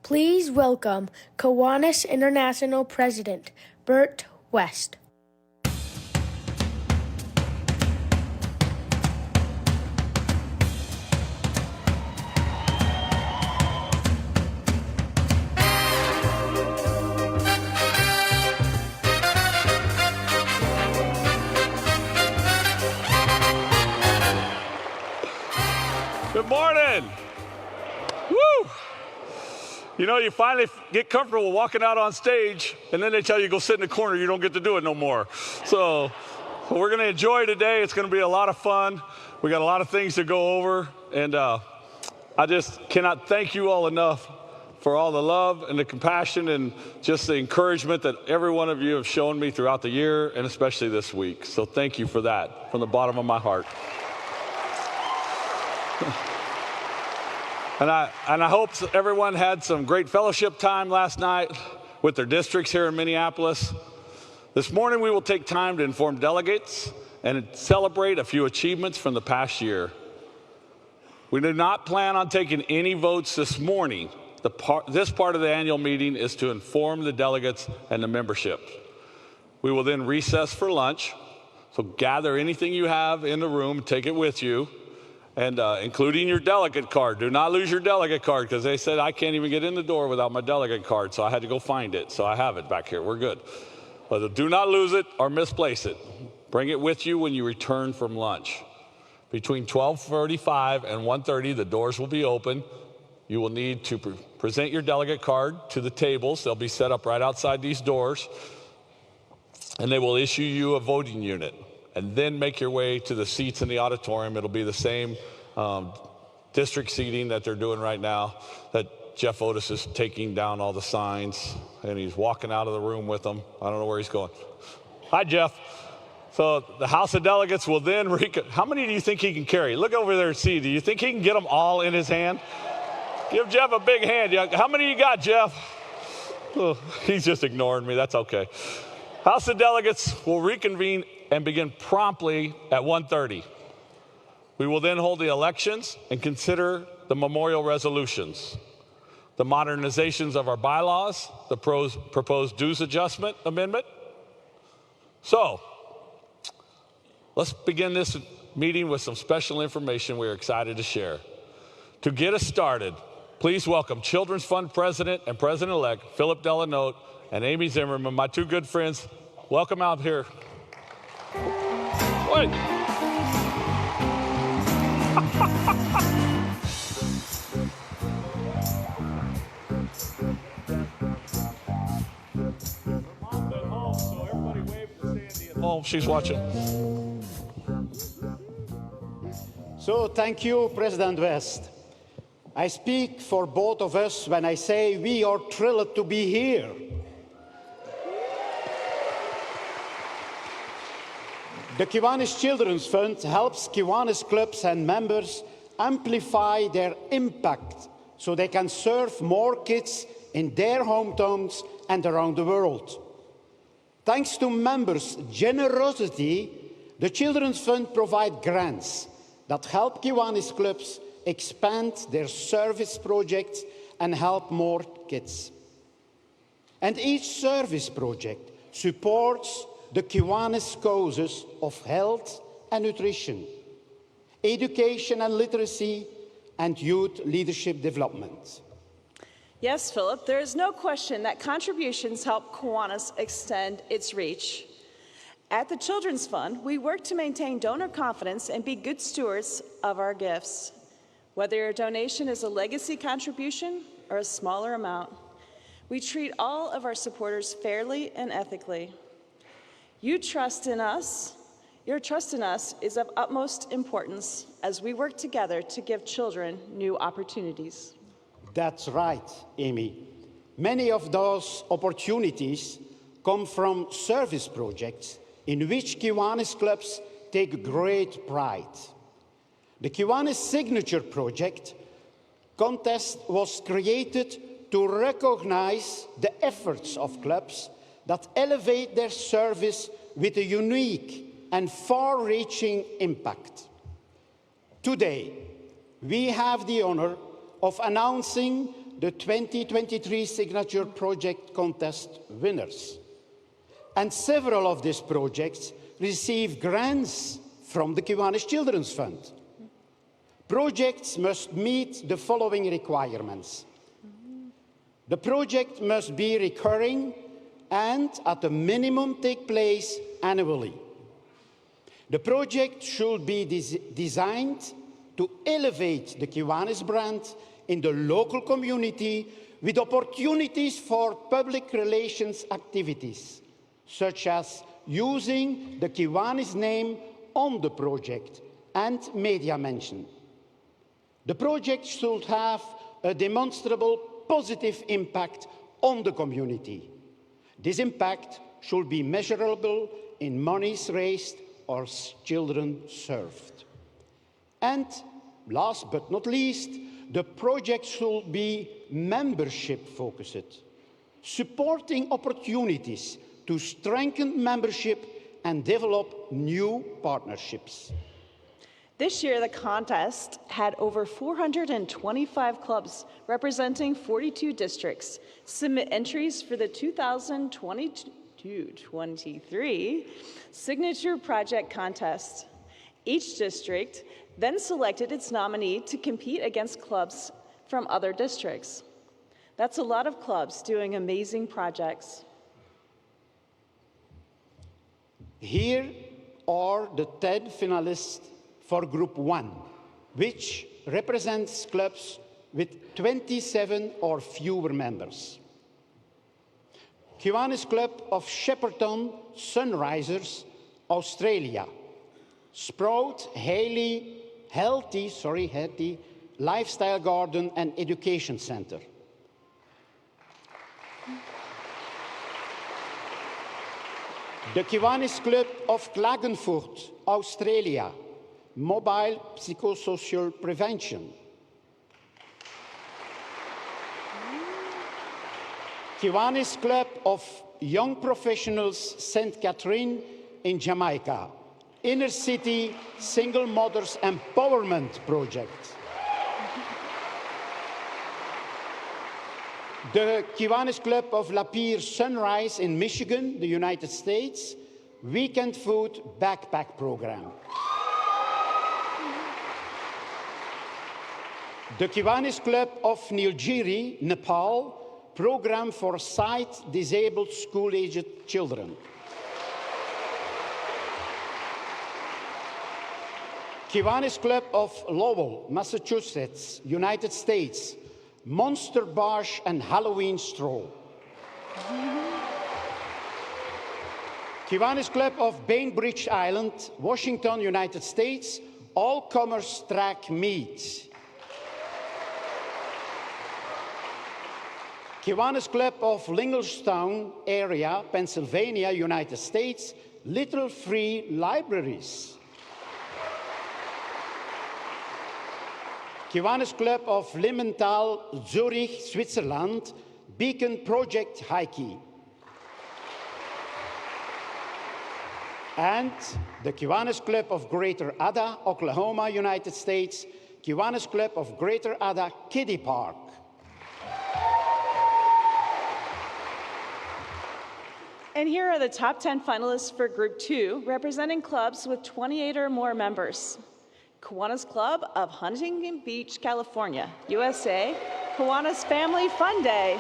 Please welcome Kiwanis International President Bert West. Good morning. Woo! You know, you finally get comfortable walking out on stage, and then they tell you go sit in the corner. You don't get to do it no more. So we're going to enjoy today. It's going to be a lot of fun. We got a lot of things to go over, and I just cannot thank you all enough for all the love and the compassion and just the encouragement that every one of you have shown me throughout the year, and especially this week. So thank you for that from the bottom of my heart. And I hope everyone had some great fellowship time last night with their districts here in Minneapolis. This morning we will take time to inform delegates and celebrate a few achievements from the past year. We do not plan on taking any votes this morning. This part of the annual meeting is to inform the delegates and the membership. We will then recess for lunch, so gather anything you have in the room, take it with you. And including your delegate card. Do not lose your delegate card, because they said I can't even get in the door without my delegate card, so I had to go find it. So I have it back here. We're good. But do not lose it or misplace it. Bring it with you when you return from lunch. Between 12:45 and 1:30, the doors will be open. You will need to present your delegate card to the tables. They'll be set up right outside these doors. And they will issue you a voting unit. And then make your way to the seats in the auditorium. It'll be the same district seating that they're doing right now, that Jeff Otis is taking down all the signs, and he's walking out of the room with them. I don't know where he's going. Hi, Jeff. So the House of Delegates will then, how many do you think he can carry? Look over there and see. Do you think he can get them all in his hand? Give Jeff a big hand. How many you got, Jeff? Oh, he's just ignoring me. That's okay. House of Delegates will reconvene and begin promptly at 1:30. We will then hold the elections and consider the memorial resolutions, the modernizations of our bylaws, the proposed dues adjustment amendment. So let's begin this meeting with some special information we're excited to share. To get us started, please welcome Children's Fund President and President-elect Philip Delanote and Amy Zimmerman, my two good friends. Welcome out here. Wait. Mom's at home, so everybody wave to Sandy at home. She's watching. So thank you, President West. I speak for both of us when I say we are thrilled to be here. The Kiwanis Children's Fund helps Kiwanis clubs and members amplify their impact so they can serve more kids in their hometowns and around the world. Thanks to members' generosity, the Children's Fund provides grants that help Kiwanis clubs expand their service projects and help more kids. And each service project supports the Kiwanis causes of health and nutrition, education and literacy, and youth leadership development. Yes, Philip, there is no question that contributions help Kiwanis extend its reach. At the Children's Fund, we work to maintain donor confidence and be good stewards of our gifts. Whether your donation is a legacy contribution or a smaller amount, we treat all of our supporters fairly and ethically. You trust in us, Your trust in us is of utmost importance as we work together to give children new opportunities. That's right, Amy. Many of those opportunities come from service projects in which Kiwanis clubs take great pride. The Kiwanis Signature Project contest was created to recognize the efforts of clubs that elevate their service with a unique and far-reaching impact. Today, we have the honor of announcing the 2023 Signature Project Contest winners. And several of these projects receive grants from the Kiwanis Children's Fund. Projects must meet the following requirements. The project must be recurring and at a minimum take place annually. The project should be designed to elevate the Kiwanis brand in the local community with opportunities for public relations activities, such as using the Kiwanis name on the project and media mention. The project should have a demonstrable positive impact on the community. This impact should be measurable in monies raised or children served. And last but not least, the project should be membership-focused, supporting opportunities to strengthen membership and develop new partnerships. This year, the contest had over 425 clubs representing 42 districts submit entries for the 2022-23 Signature Project Contest. Each district then selected its nominee to compete against clubs from other districts. That's a lot of clubs doing amazing projects. Here are the 10 finalists for Group 1, which represents clubs with 27 or fewer members. Kiwanis Club of Shepparton Sunrisers, Australia. Sprout Healthy Lifestyle Garden and Education Center. The Kiwanis Club of Klagenfurt, Australia. Mobile Psychosocial Prevention. Kiwanis Club of Young Professionals, St. Catherine in Jamaica. Inner City Single Mothers Empowerment Project. The Kiwanis Club of Lapeer Sunrise in Michigan, the United States, Weekend Food Backpack Program. The Kiwanis Club of Nilgiri, Nepal, Program for Sight-Disabled School-Aged Children. Kiwanis Club of Lowell, Massachusetts, United States, Monster Bash and Halloween Stroll. Kiwanis Club of Bainbridge Island, Washington, United States, All-Comers Track Meet. Kiwanis Club of Linglestown area, Pennsylvania, United States, Little Free Libraries. Kiwanis Club of Limmental, Zurich, Switzerland, Beacon Project Hiking. And the Kiwanis Club of Greater Ada, Oklahoma, United States, Kiwanis Club of Greater Ada Kiddie Park. And here are the top 10 finalists for Group 2, representing clubs with 28 or more members. Kiwanis Club of Huntington Beach, California, USA, Kiwanis Family Fun Day.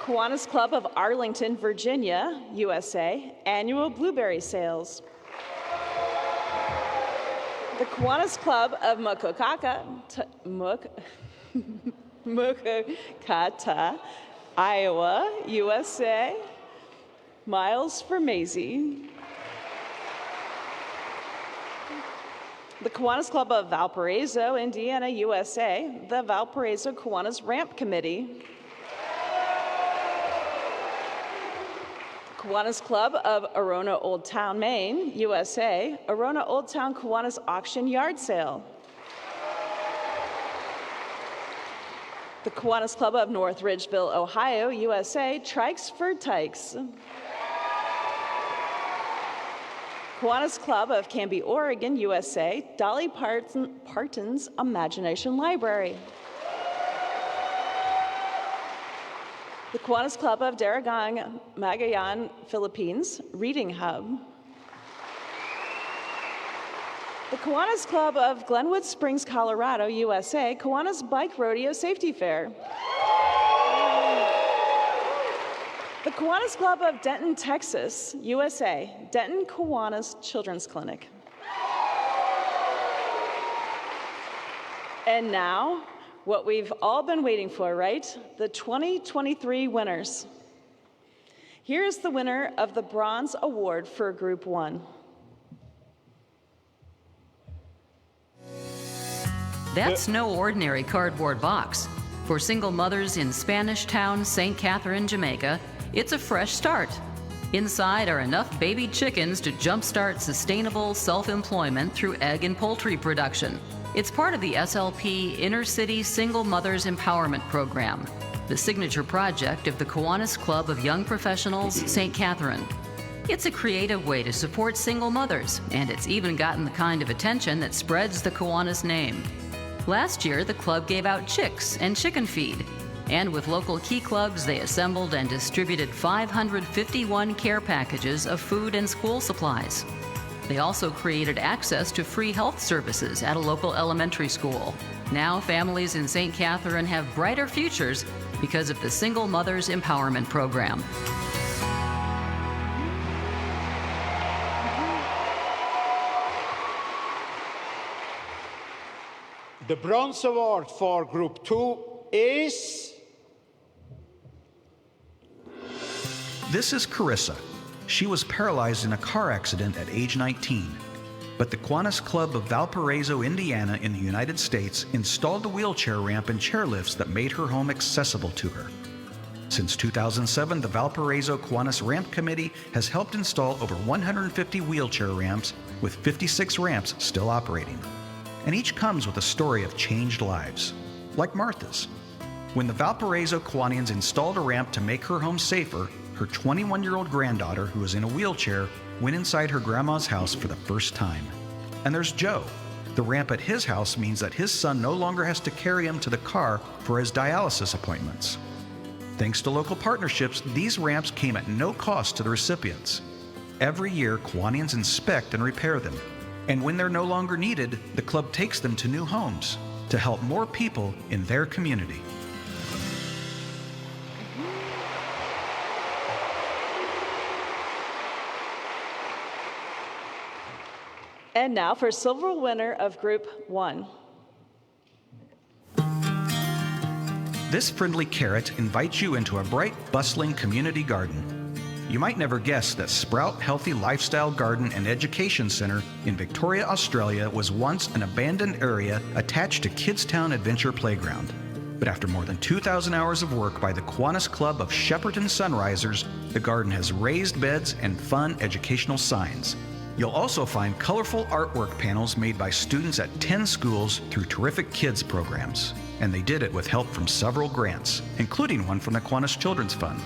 Kiwanis Club of Arlington, Virginia, USA, Annual Blueberry Sales. The Kiwanis Club of Mokokata, Iowa, USA, Miles for Maisie. The Kiwanis Club of Valparaiso, Indiana, USA, the Valparaiso Kiwanis Ramp Committee. Kiwanis Club of Arona Old Town, Maine, USA, Arona Old Town Kiwanis Auction Yard Sale. The Kiwanis Club of North Ridgeville, Ohio, USA, Trikes for Tykes. Kiwanis Club of Canby, Oregon, USA, Dolly Parton's Imagination Library. The Kiwanis Club of Daragang, Magayan, Philippines, Reading Hub. The Kiwanis Club of Glenwood Springs, Colorado, USA, Kiwanis Bike Rodeo Safety Fair. The Kiwanis Club of Denton, Texas, USA, Denton Kiwanis Children's Clinic. And now, what we've all been waiting for, right? The 2023 winners. Here is the winner of the Bronze Award for Group 1. That's no ordinary cardboard box. For single mothers in Spanish Town, St. Catherine, Jamaica, it's a fresh start. Inside are enough baby chickens to jumpstart sustainable self-employment through egg and poultry production. It's part of the SLP Inner City Single Mothers Empowerment Program, the signature project of the Kiwanis Club of Young Professionals, St. Catherine. It's a creative way to support single mothers, and it's even gotten the kind of attention that spreads the Kiwanis name. Last year, the club gave out chicks and chicken feed, and with local key clubs, they assembled and distributed 551 care packages of food and school supplies. They also created access to free health services at a local elementary school. Now, families in St. Catherine have brighter futures because of the Single Mothers Empowerment Program. The Bronze Award for Group 2 is... This is Carissa. She was paralyzed in a car accident at age 19. But the Kiwanis Club of Valparaiso, Indiana in the United States installed a wheelchair ramp and chairlifts that made her home accessible to her. Since 2007, the Valparaiso Kiwanis Ramp Committee has helped install over 150 wheelchair ramps, with 56 ramps still operating. And each comes with a story of changed lives, like Martha's. When the Valparaiso Kiwanians installed a ramp to make her home safer, her 21-year-old granddaughter, who was in a wheelchair, went inside her grandma's house for the first time. And there's Joe. The ramp at his house means that his son no longer has to carry him to the car for his dialysis appointments. Thanks to local partnerships, these ramps came at no cost to the recipients. Every year, Kiwanians inspect and repair them. And when they're no longer needed, the club takes them to new homes to help more people in their community. And now for silver winner of Group 1. This friendly carrot invites you into a bright, bustling community garden. You might never guess that Sprout Healthy Lifestyle Garden and Education Center in Victoria, Australia was once an abandoned area attached to Kidstown Adventure Playground. But after more than 2,000 hours of work by the Kiwanis Club of Shepparton Sunrisers, the garden has raised beds and fun educational signs. You'll also find colorful artwork panels made by students at 10 schools through terrific kids programs. And they did it with help from several grants, including one from the Kiwanis Children's Fund.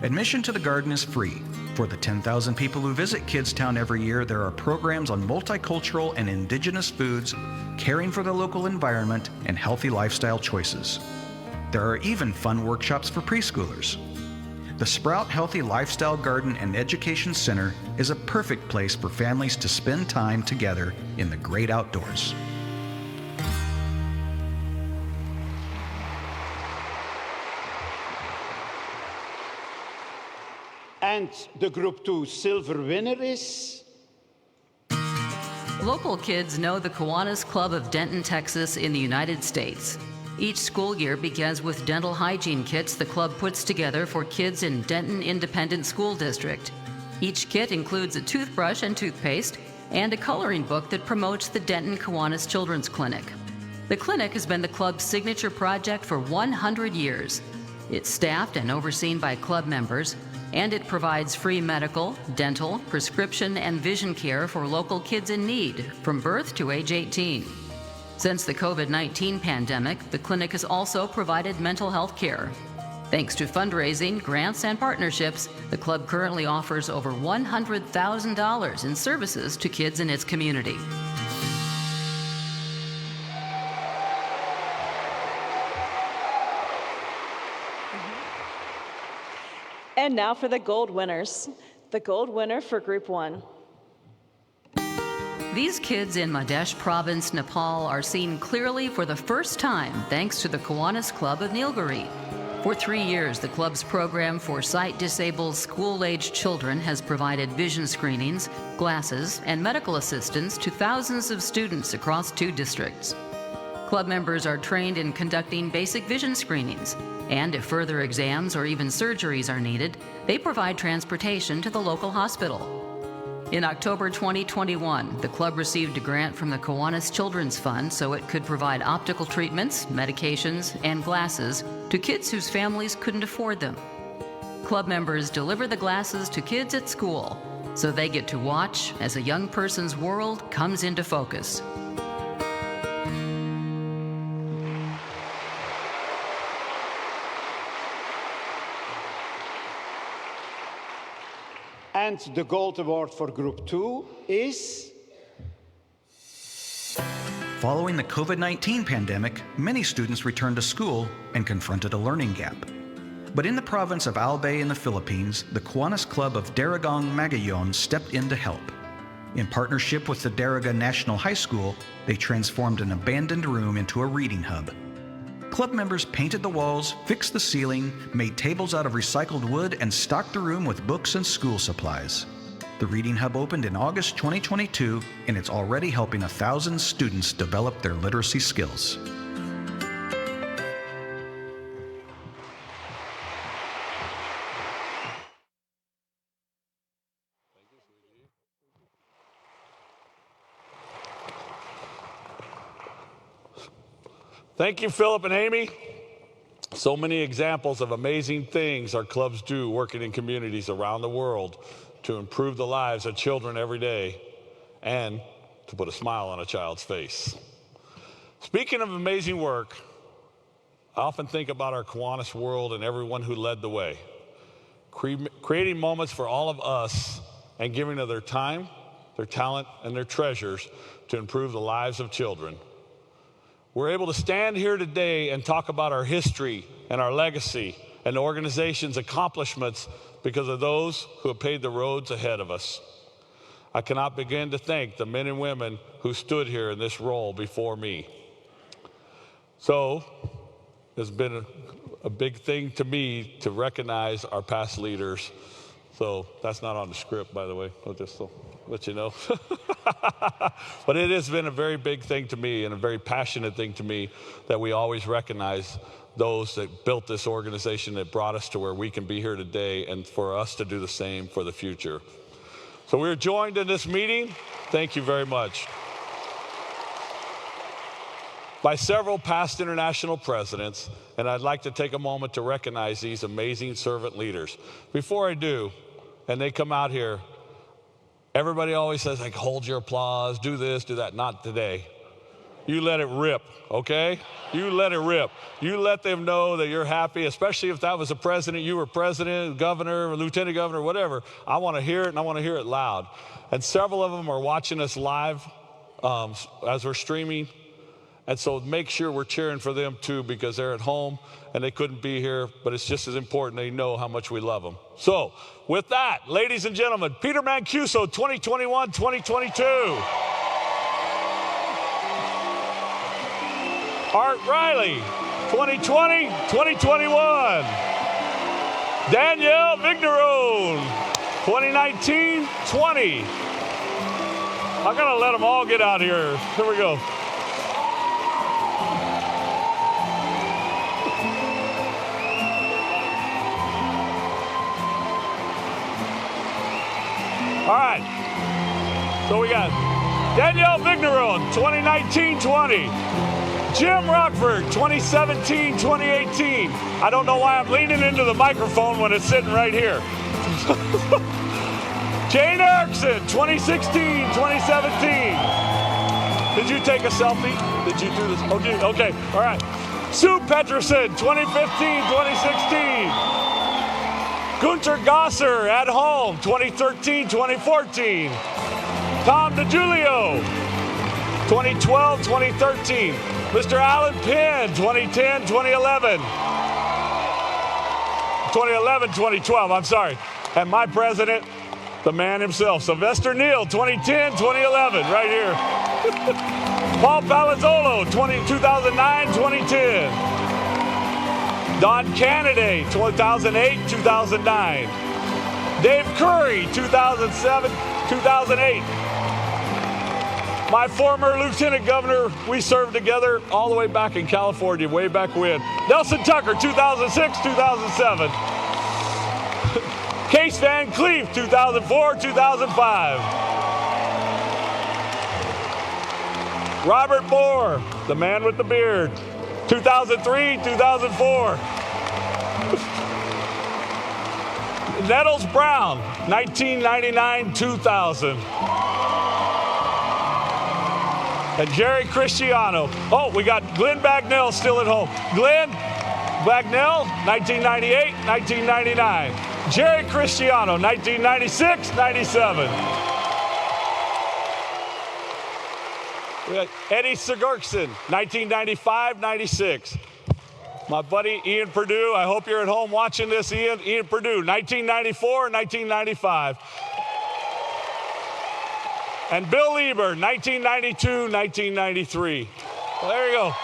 Admission to the garden is free. For the 10,000 people who visit Kidstown every year, there are programs on multicultural and indigenous foods, caring for the local environment, and healthy lifestyle choices. There are even fun workshops for preschoolers. The Sprout Healthy Lifestyle Garden and Education Center is a perfect place for families to spend time together in the great outdoors. And the Group 2 silver winner is... Local kids know the Kiwanis Club of Denton, Texas in the United States. Each school year begins with dental hygiene kits the club puts together for kids in Denton Independent School District. Each kit includes a toothbrush and toothpaste and a coloring book that promotes the Denton Kiwanis Children's Clinic. The clinic has been the club's signature project for 100 years. It's staffed and overseen by club members, and it provides free medical, dental, prescription, and vision care for local kids in need from birth to age 18. Since the COVID-19 pandemic, the clinic has also provided mental health care. Thanks to fundraising, grants, and partnerships, the club currently offers over $100,000 in services to kids in its community. And now for the gold winners. The gold winner for Group 1. These kids in Madhya Province, Nepal are seen clearly for the first time thanks to the Kiwanis Club of Nilgiri. For 3 years, the club's program for sight-disabled school-aged children has provided vision screenings, glasses, and medical assistance to thousands of students across 2 districts. Club members are trained in conducting basic vision screenings, and if further exams or even surgeries are needed, they provide transportation to the local hospital. In October 2021, the club received a grant from the Kiwanis Children's Fund so it could provide optical treatments, medications, and glasses to kids whose families couldn't afford them. Club members deliver the glasses to kids at school, so they get to watch as a young person's world comes into focus. And the gold award for Group 2 is... Following the COVID-19 pandemic, many students returned to school and confronted a learning gap. But in the province of Albay in the Philippines, the Kiwanis Club of Daragang Magayon stepped in to help. In partnership with the Daraga National High School, they transformed an abandoned room into a reading hub. Club members painted the walls, fixed the ceiling, made tables out of recycled wood, and stocked the room with books and school supplies. The Reading Hub opened in August 2022, and it's already helping 1,000 students develop their literacy skills. Thank you, Philip and Amy. So many examples of amazing things our clubs do working in communities around the world to improve the lives of children every day and to put a smile on a child's face. Speaking of amazing work, I often think about our Kiwanis world and everyone who led the way, creating moments for all of us and giving of their time, their talent, and their treasures to improve the lives of children. We're able to stand here today and talk about our history and our legacy and the organization's accomplishments because of those who have paved the roads ahead of us. I cannot begin to thank the men and women who stood here in this role before me. So it's been a big thing to me to recognize our past leaders. So that's not on the script, by the way. I'll just let you know. But it has been a very big thing to me and a very passionate thing to me that we always recognize those that built this organization that brought us to where we can be here today and for us to do the same for the future. So we're joined in this meeting, thank you very much, by several past international presidents, and I'd like to take a moment to recognize these amazing servant leaders. Before I do, and they come out here, everybody always says, like, hold your applause, do this, do that. Not today. You let it rip, okay? You let it rip. You let them know that you're happy, especially if that was a president, you were president, governor, lieutenant governor, whatever. I want to hear it, and I want to hear it loud. And several of them are watching us live as we're streaming. And so make sure we're cheering for them too, because they're at home and they couldn't be here, but it's just as important they know how much we love them. So with that, ladies and gentlemen, Peter Mancuso, 2021-2022. Art Riley, 2020-2021. Danielle Vignerone, 2019-20. I gotta let them all get out here. Here we go. All right, So we got Danielle Vigneron, 2019-20. Jim Rockford, 2017-2018. I don't know why I'm leaning into the microphone when it's sitting right here. Jane Erickson, 2016-2017. Did you take a selfie? Did you do this? Okay, all right. Sue Peterson, 2015-2016. Gunter Gosser at home, 2013-2014. Tom DiGiulio, 2012-2013. Mr. Alan Penn, 2010-2011. 2011-2012, I'm sorry. And my president, the man himself, Sylvester Neal, 2010-2011, right here. Paul Palazzolo, 2009-2010. Don Canady, 2008-2009. Dave Curry, 2007-2008. My former lieutenant governor, we served together all the way back in California, way back when. Nelson Tucker, 2006-2007. Case Van Cleef, 2004-2005. Robert Moore, the man with the beard, 2003-2004. Nettles Brown, 1999-2000. And Jerry Cristiano. Oh, we got Glenn Bagnell still at home. Glenn Bagnell, 1998-1999. Jerry Cristiano, 1996-97. We got Eddie Sigurdsson, 1995-96. My buddy Ian Perdue, I hope you're at home watching this, Ian Perdue, 1994-1995. And Bill Lieber, 1992-1993. Well, there you go.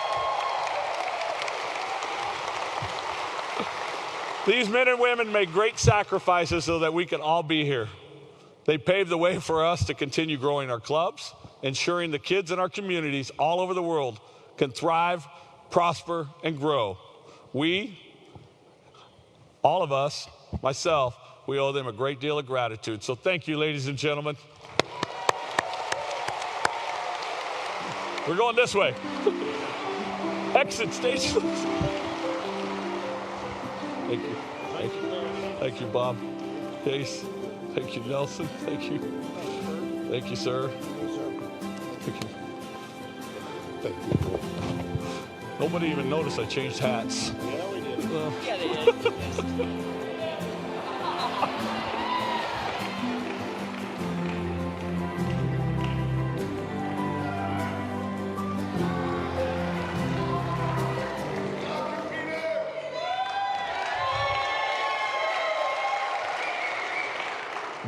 These men and women made great sacrifices so that we can all be here. They paved the way for us to continue growing our clubs, ensuring the kids in our communities all over the world can thrive, prosper, and grow. We, all of us, myself, we owe them a great deal of gratitude. So thank you, ladies and gentlemen. We're going this way. Exit station. Thank you. Thank you. Thank you, Bob. Case. Thank you, Nelson. Thank you. Thank you, sir. Thank you. Thank you. Nobody even noticed I changed hats. Yeah, we did. Yeah, they did.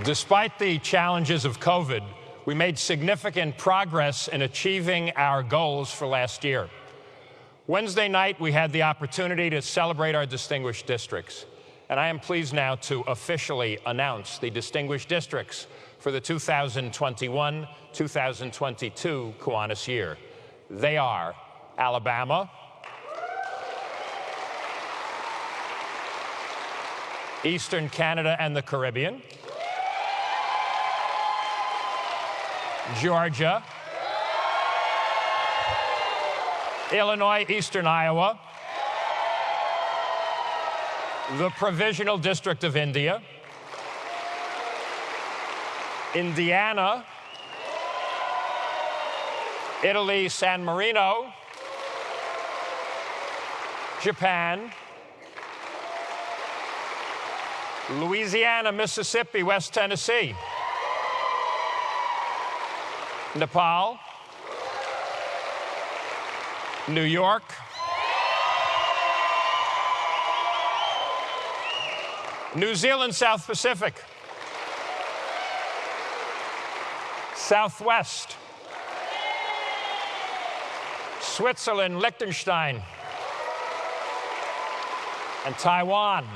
Despite the challenges of COVID, we made significant progress in achieving our goals for last year. Wednesday night, we had the opportunity to celebrate our distinguished districts. And I am pleased now to officially announce the distinguished districts for the 2021-2022 Kiwanis year. They are Alabama, Eastern Canada and the Caribbean, Georgia, Illinois, Eastern Iowa, the Provisional District of India, Indiana, Italy, San Marino, Japan, Louisiana, Mississippi, West Tennessee, Nepal, New York, New Zealand, South Pacific, Southwest, Switzerland, Liechtenstein, and Taiwan.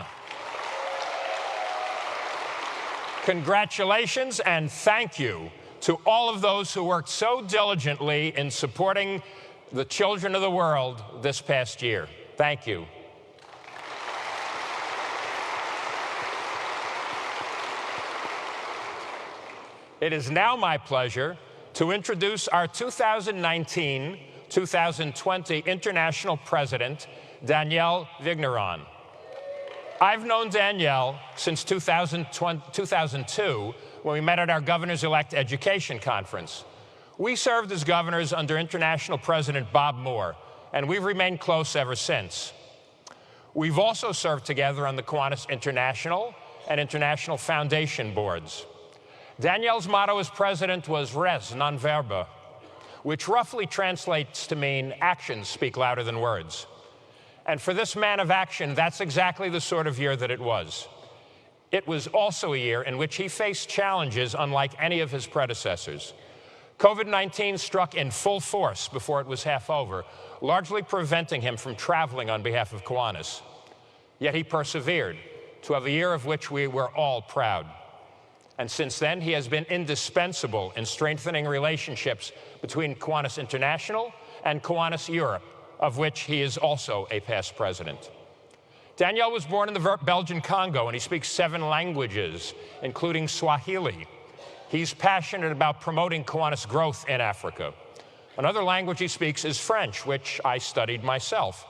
Congratulations and thank you to all of those who worked so diligently in supporting the children of the world this past year. Thank you. It is now my pleasure to introduce our 2019-2020 International President, Danielle Vigneron. I've known Danielle since 2002, when we met at our Governors-Elect Education Conference. We served as governors under International President Bob Moore, and we've remained close ever since. We've also served together on the Kiwanis International and International Foundation boards. Danielle's motto as president was res non verba, which roughly translates to mean actions speak louder than words. And for this man of action, that's exactly the sort of year that it was. It was also a year in which he faced challenges unlike any of his predecessors. COVID-19 struck in full force before it was half over, largely preventing him from traveling on behalf of Kiwanis. Yet he persevered to have a year of which we were all proud. And since then, he has been indispensable in strengthening relationships between Kiwanis International and Kiwanis Europe, of which he is also a past president. Danielle was born in the Belgian Congo, and he speaks 7 languages, including Swahili. He's passionate about promoting Kiwanis growth in Africa. Another language he speaks is French, which I studied myself.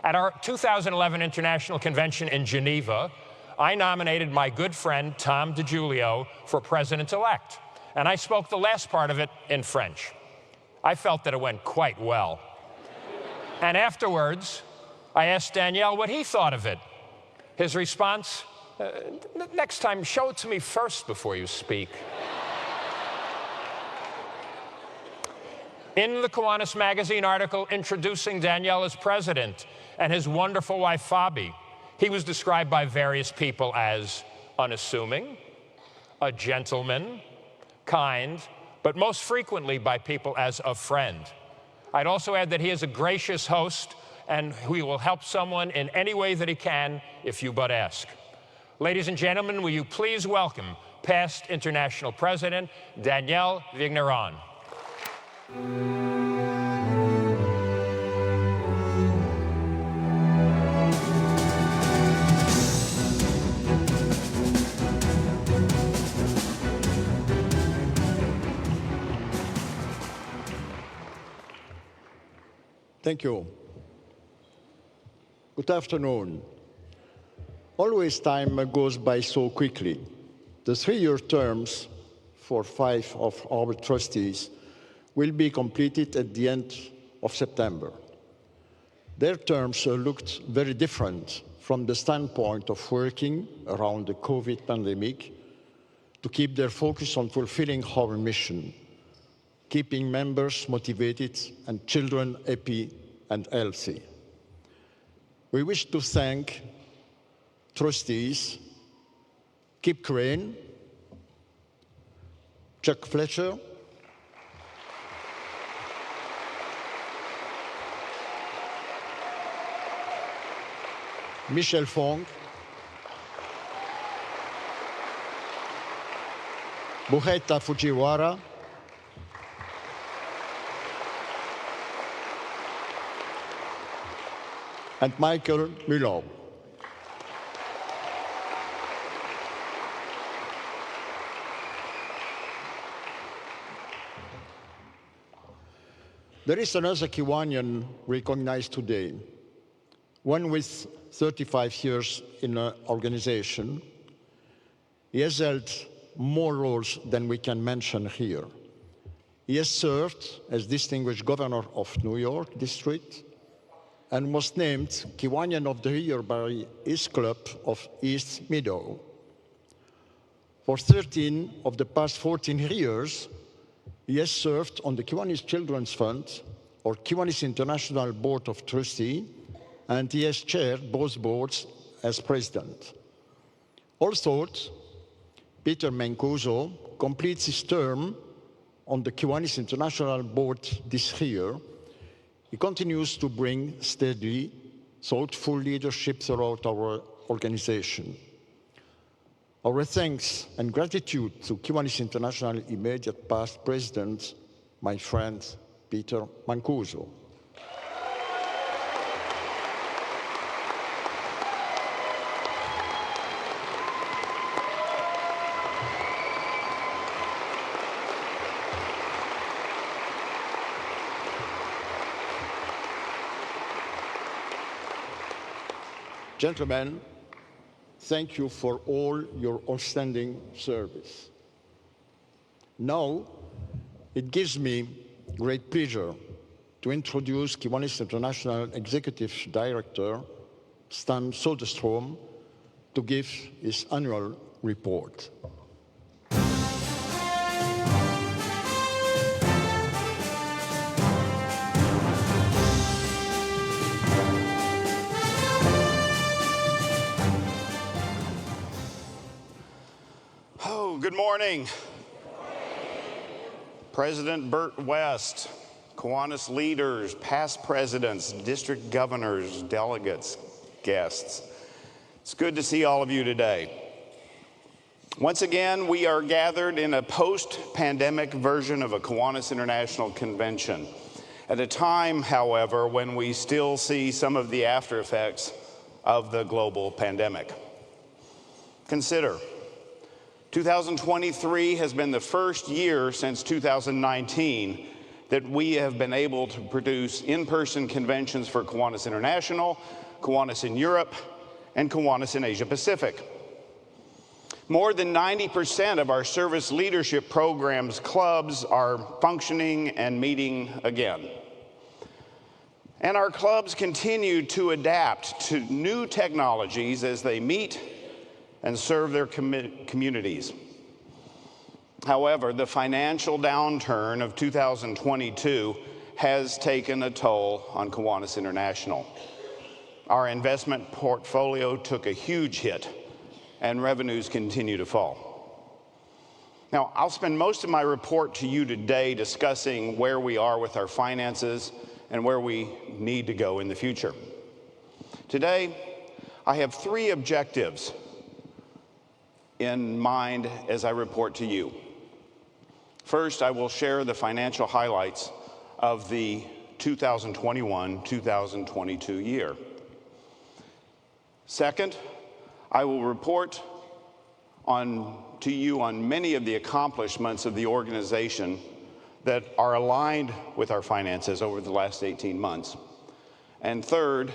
At our 2011 International Convention in Geneva, I nominated my good friend Tom DiGiulio for president-elect, and I spoke the last part of it in French. I felt that it went quite well. And afterwards, I asked Danielle what he thought of it. His response, next time, show it to me first before you speak. In the Kiwanis Magazine article introducing Danielle as president and his wonderful wife, Fabi, he was described by various people as unassuming, a gentleman, kind, but most frequently by people as a friend. I'd also add that he is a gracious host, and he will help someone in any way that he can if you but ask. Ladies and gentlemen, will you please welcome past International President Danielle Vigneron. Thank you. Good afternoon. Always time goes by so quickly. The 3-year terms for 5 of our trustees will be completed at the end of September. Their terms looked very different from the standpoint of working around the COVID pandemic to keep their focus on fulfilling our mission, keeping members motivated and children happy and healthy. We wish to thank trustees Kip Crane, Chuck Fletcher, Michel Fong, Buheta Fujiwara, and Michael Müller. There is another Kiwanian recognized today, one with 35 years in an organization. He has held more roles than we can mention here. He has served as Distinguished Governor of New York District and was named Kiwanian of the Year by his club of East Meadow. For 13 of the past 14 years, he has served on the Kiwanis Children's Fund or Kiwanis International Board of Trustees, and he has chaired both boards as president. Also, Peter Mancuso completes his term on the Kiwanis International Board this year. He continues to bring steady, thoughtful leadership throughout our organization. Our thanks and gratitude to Kiwanis International immediate past president, my friend Peter Mancuso. Gentlemen, thank you for all your outstanding service. Now, it gives me great pleasure to introduce Kiwanis International Executive Director, Stan Soderstrom, to give his annual report. Good morning. President Bert West, Kiwanis leaders, past presidents, district governors, delegates, guests. It's good to see all of you today. Once again, we are gathered in a post-pandemic version of a Kiwanis International Convention. At a time, however, when we still see some of the after effects of the global pandemic. Consider, 2023 has been the first year since 2019 that we have been able to produce in-person conventions for Kiwanis International, Kiwanis in Europe, and Kiwanis in Asia Pacific. More than 90% of our service leadership programs clubs are functioning and meeting again. And our clubs continue to adapt to new technologies as they meet and serve their communities. However, the financial downturn of 2022 has taken a toll on Kiwanis International. Our investment portfolio took a huge hit, and revenues continue to fall. Now, I'll spend most of my report to you today discussing where we are with our finances and where we need to go in the future. Today, I have three objectives in mind as I report to you. First, I will share the financial highlights of the 2021-2022 year. Second, I will report to you on many of the accomplishments of the organization that are aligned with our finances over the last 18 months. And third,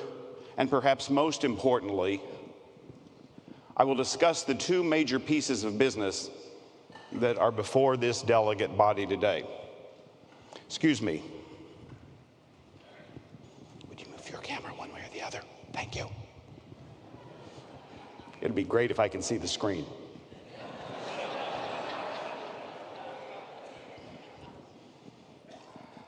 and perhaps most importantly, I will discuss the two major pieces of business that are before this delegate body today. Excuse me. Would you move your camera one way or the other? Thank you. It'd be great if I can see the screen.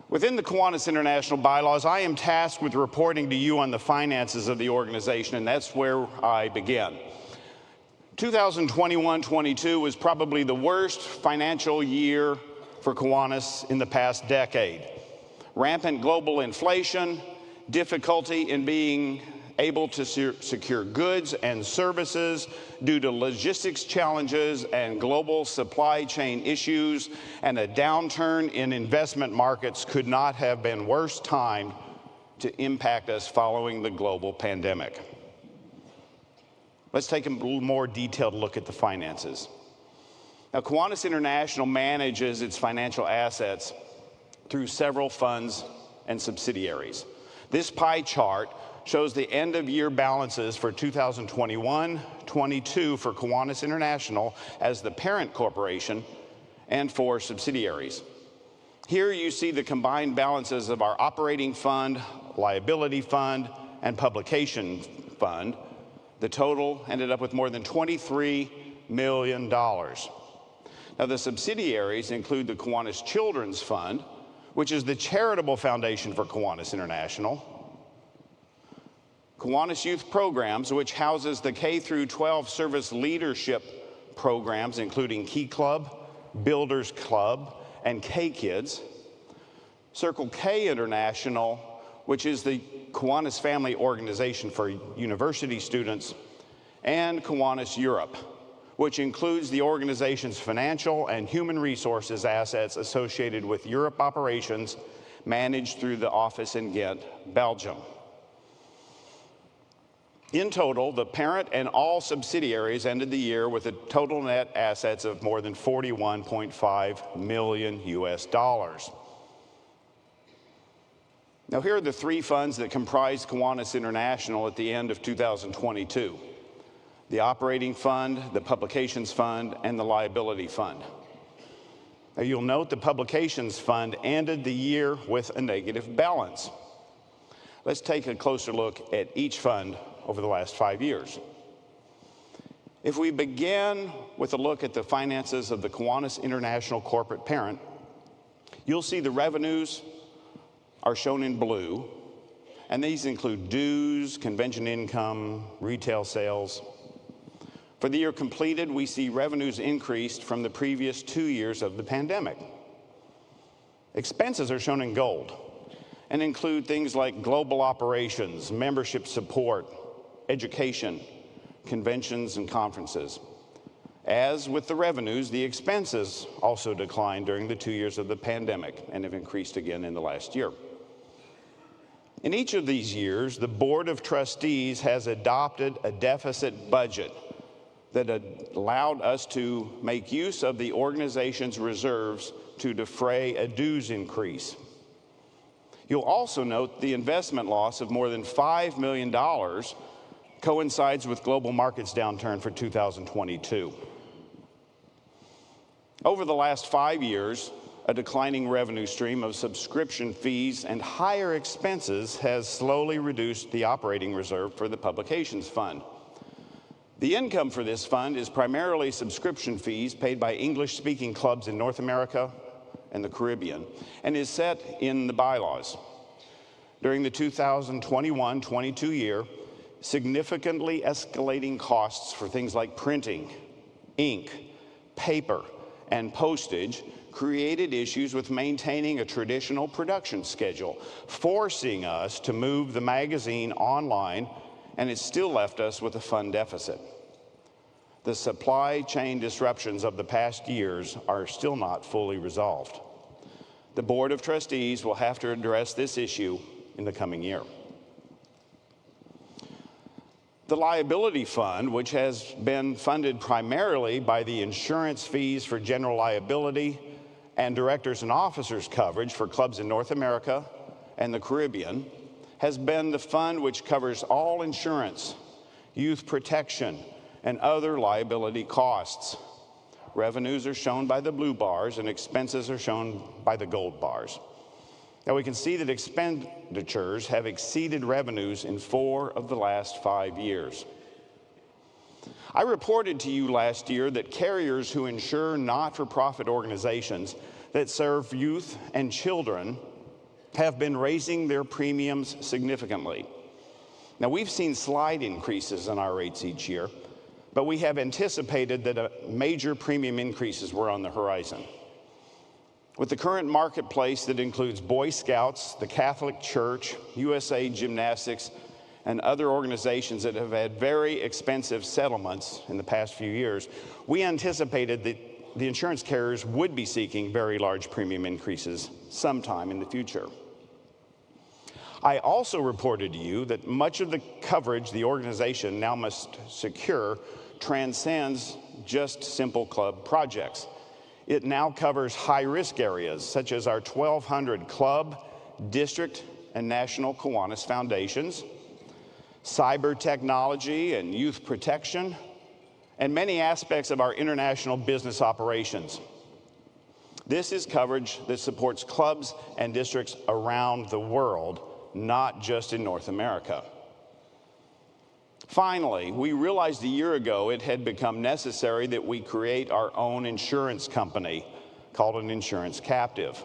Within the Kiwanis International bylaws, I am tasked with reporting to you on the finances of the organization, and that's where I begin. 2021-22 was probably the worst financial year for Kiwanis in the past decade. Rampant global inflation, difficulty in being able to secure goods and services due to logistics challenges and global supply chain issues, and a downturn in investment markets could not have been worse timed to impact us following the global pandemic. Let's take a little more detailed look at the finances. Now, Kiwanis International manages its financial assets through several funds and subsidiaries. This pie chart shows the end-of-year balances for 2021-22 for Kiwanis International as the parent corporation and for subsidiaries. Here you see the combined balances of our operating fund, liability fund, and publication fund. The total ended up with more than $23 million. Now, the subsidiaries include the Kiwanis Children's Fund, which is the charitable foundation for Kiwanis International, Kiwanis Youth Programs, which houses the K-12 service leadership programs, including Key Club, Builders Club, and K-Kids, Circle K International, which is the Kiwanis Family Organization for university students, and Kiwanis Europe, which includes the organization's financial and human resources assets associated with Europe operations managed through the office in Ghent, Belgium. In total, the parent and all subsidiaries ended the year with a total net assets of more than $41.5 million US. Now, here are the three funds that comprise Kiwanis International at the end of 2022: the operating fund, the publications fund, and the liability fund. Now, you'll note the publications fund ended the year with a negative balance. Let's take a closer look at each fund over the last 5 years. If we begin with a look at the finances of the Kiwanis International corporate parent, you'll see the revenues are shown in blue, and these include dues, convention income, retail sales. For the year completed, we see revenues increased from the previous 2 years of the pandemic. Expenses are shown in gold and include things like global operations, membership support, education, conventions, and conferences. As with the revenues, the expenses also declined during the 2 years of the pandemic and have increased again in the last year. In each of these years, the Board of Trustees has adopted a deficit budget that allowed us to make use of the organization's reserves to defray a dues increase. You'll also note the investment loss of more than $5 million coincides with global markets downturn for 2022. Over the last 5 years, a declining revenue stream of subscription fees and higher expenses has slowly reduced the operating reserve for the publications fund. The income for this fund is primarily subscription fees paid by English-speaking clubs in North America and the Caribbean, and is set in the bylaws. During the 2021-22 year, significantly escalating costs for things like printing, ink, paper, and postage created issues with maintaining a traditional production schedule, forcing us to move the magazine online, and it still left us with a fund deficit. The supply chain disruptions of the past years are still not fully resolved. The Board of Trustees will have to address this issue in the coming year. The liability fund, which has been funded primarily by the insurance fees for general liability and directors and officers coverage for clubs in North America and the Caribbean, has been the fund which covers all insurance, youth protection, and other liability costs. Revenues are shown by the blue bars and expenses are shown by the gold bars. Now we can see that expenditures have exceeded revenues in 4 of the last 5 years. I reported to you last year that carriers who insure not-for-profit organizations that serve youth and children have been raising their premiums significantly. Now, we've seen slight increases in our rates each year, but we have anticipated that major premium increases were on the horizon. With the current marketplace that includes Boy Scouts, the Catholic Church, USA Gymnastics, and other organizations that have had very expensive settlements in the past few years, we anticipated that the insurance carriers would be seeking very large premium increases sometime in the future. I also reported to you that much of the coverage the organization now must secure transcends just simple club projects. It now covers high-risk areas such as our 1,200 club, district, and national Kiwanis foundations, cyber technology and youth protection, and many aspects of our international business operations. This is coverage that supports clubs and districts around the world, not just in North America. Finally, we realized a year ago it had become necessary that we create our own insurance company called an insurance captive.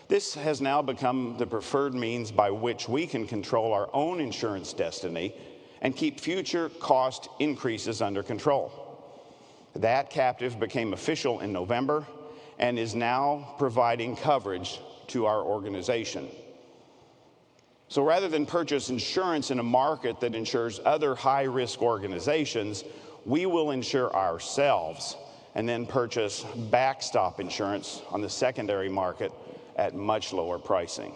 This has now become the preferred means by which we can control our own insurance destiny and keep future cost increases under control. That captive became official in November and is now providing coverage to our organization. So rather than purchase insurance in a market that insures other high-risk organizations, we will insure ourselves and then purchase backstop insurance on the secondary market at much lower pricing.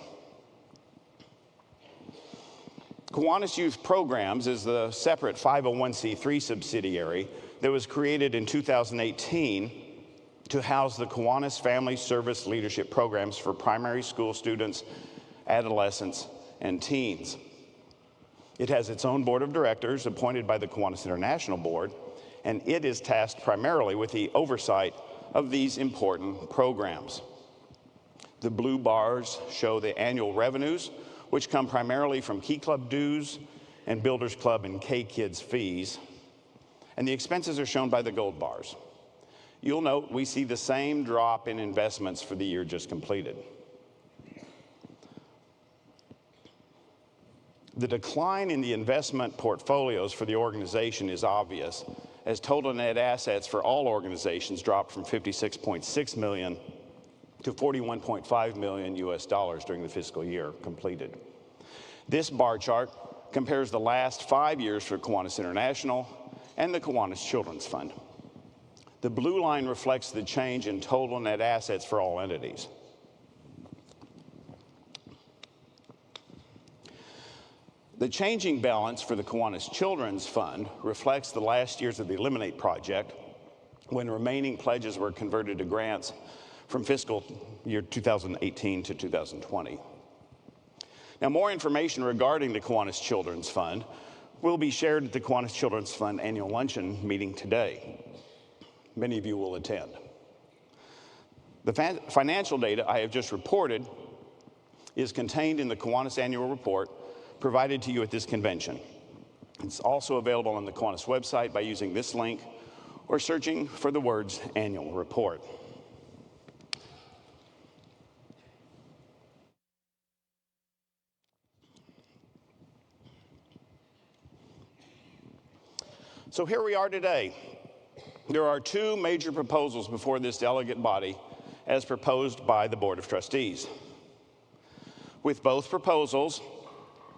Kiwanis Youth Programs is the separate 501c3 subsidiary that was created in 2018 to house the Kiwanis Family Service Leadership Programs for primary school students adolescents, and teens. It has its own board of directors appointed by the Kiwanis International Board, and it is tasked primarily with the oversight of these important programs. The blue bars show the annual revenues, which come primarily from Key Club dues and Builders Club and K-Kids fees, and the expenses are shown by the gold bars. You'll note we see the same drop in investments for the year just completed. The decline in the investment portfolios for the organization is obvious, as total net assets for all organizations dropped from $56.6 million to $41.5 million during the fiscal year completed. This bar chart compares the last 5 years for Kiwanis International and the Kiwanis Children's Fund. The blue line reflects the change in total net assets for all entities. The changing balance for the Kiwanis Children's Fund reflects the last years of the Eliminate project, when remaining pledges were converted to grants from fiscal year 2018 to 2020. Now, more information regarding the Kiwanis Children's Fund will be shared at the Kiwanis Children's Fund annual luncheon meeting today. Many of you will attend. The financial data I have just reported is contained in the Kiwanis annual report provided to you at this convention. It's also available on the Kiwanis website by using this link or searching for the words annual report. So here we are today. There are two major proposals before this delegate body as proposed by the Board of Trustees. With both proposals,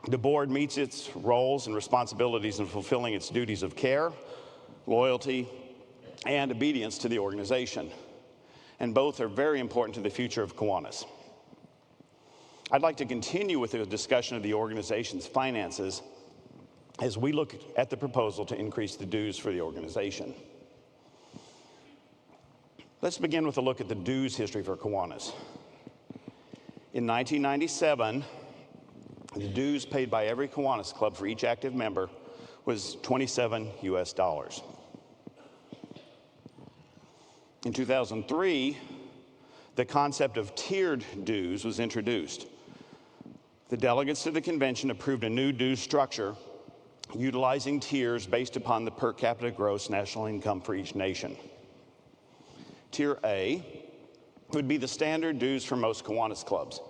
the board meets its roles and responsibilities in fulfilling its duties of care, loyalty, and obedience to the organization. And both are very important to the future of Kiwanis. I'd like to continue with the discussion of the organization's finances as we look at the proposal to increase the dues for the organization. Let's begin with a look at the dues history for Kiwanis. In 1997, the dues paid by every Kiwanis club for each active member was $27 US. In 2003, the concept of tiered dues was introduced. The delegates to the convention approved a new dues structure utilizing tiers based upon the per capita gross national income for each nation. Tier A would be the standard dues for most Kiwanis clubs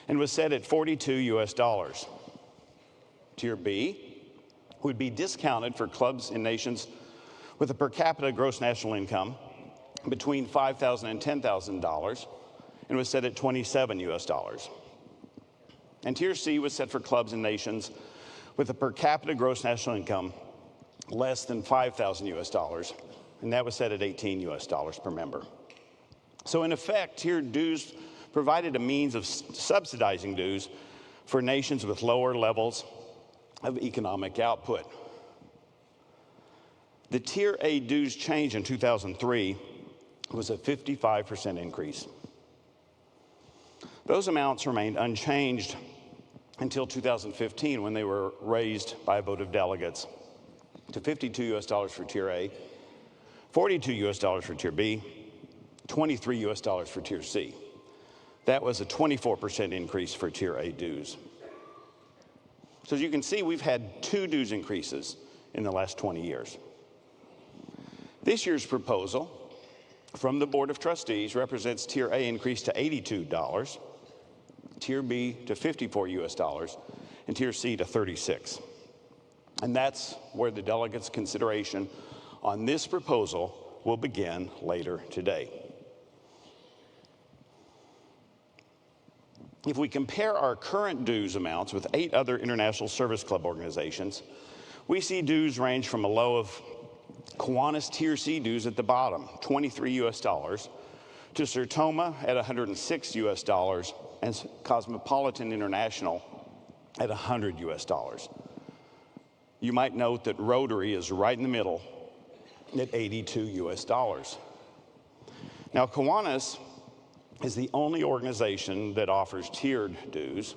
and was set at $42 US. Tier B would be discounted for clubs in nations with a per capita gross national income between $5,000 and $10,000 and was set at $27 US. And Tier C was set for clubs in nations with a per capita gross national income less than $5,000 US, and that was set at $18 US per member. So in effect, tiered dues provided a means of subsidizing dues for nations with lower levels of economic output. The Tier A dues change in 2003 was a 55% increase. Those amounts remained unchanged until 2015, when they were raised by a vote of delegates to $52 US for Tier A, $42 US for Tier B, $23 US for Tier C. That was a 24% increase for Tier A dues. So as you can see, we've had two dues increases in the last 20 years. This year's proposal from the Board of Trustees represents Tier A increase to $82, Tier B to $54 US, and Tier C to $36. And that's where the delegates' consideration on this proposal will begin later today. If we compare our current dues amounts with 8 other International Service Club organizations, we see dues range from a low of Kiwanis Tier C dues at the bottom, $23 US, to Sertoma at $106 US, and Cosmopolitan International at $100 US. You might note that Rotary is right in the middle at $82 US. Now, Kiwanis is the only organization that offers tiered dues,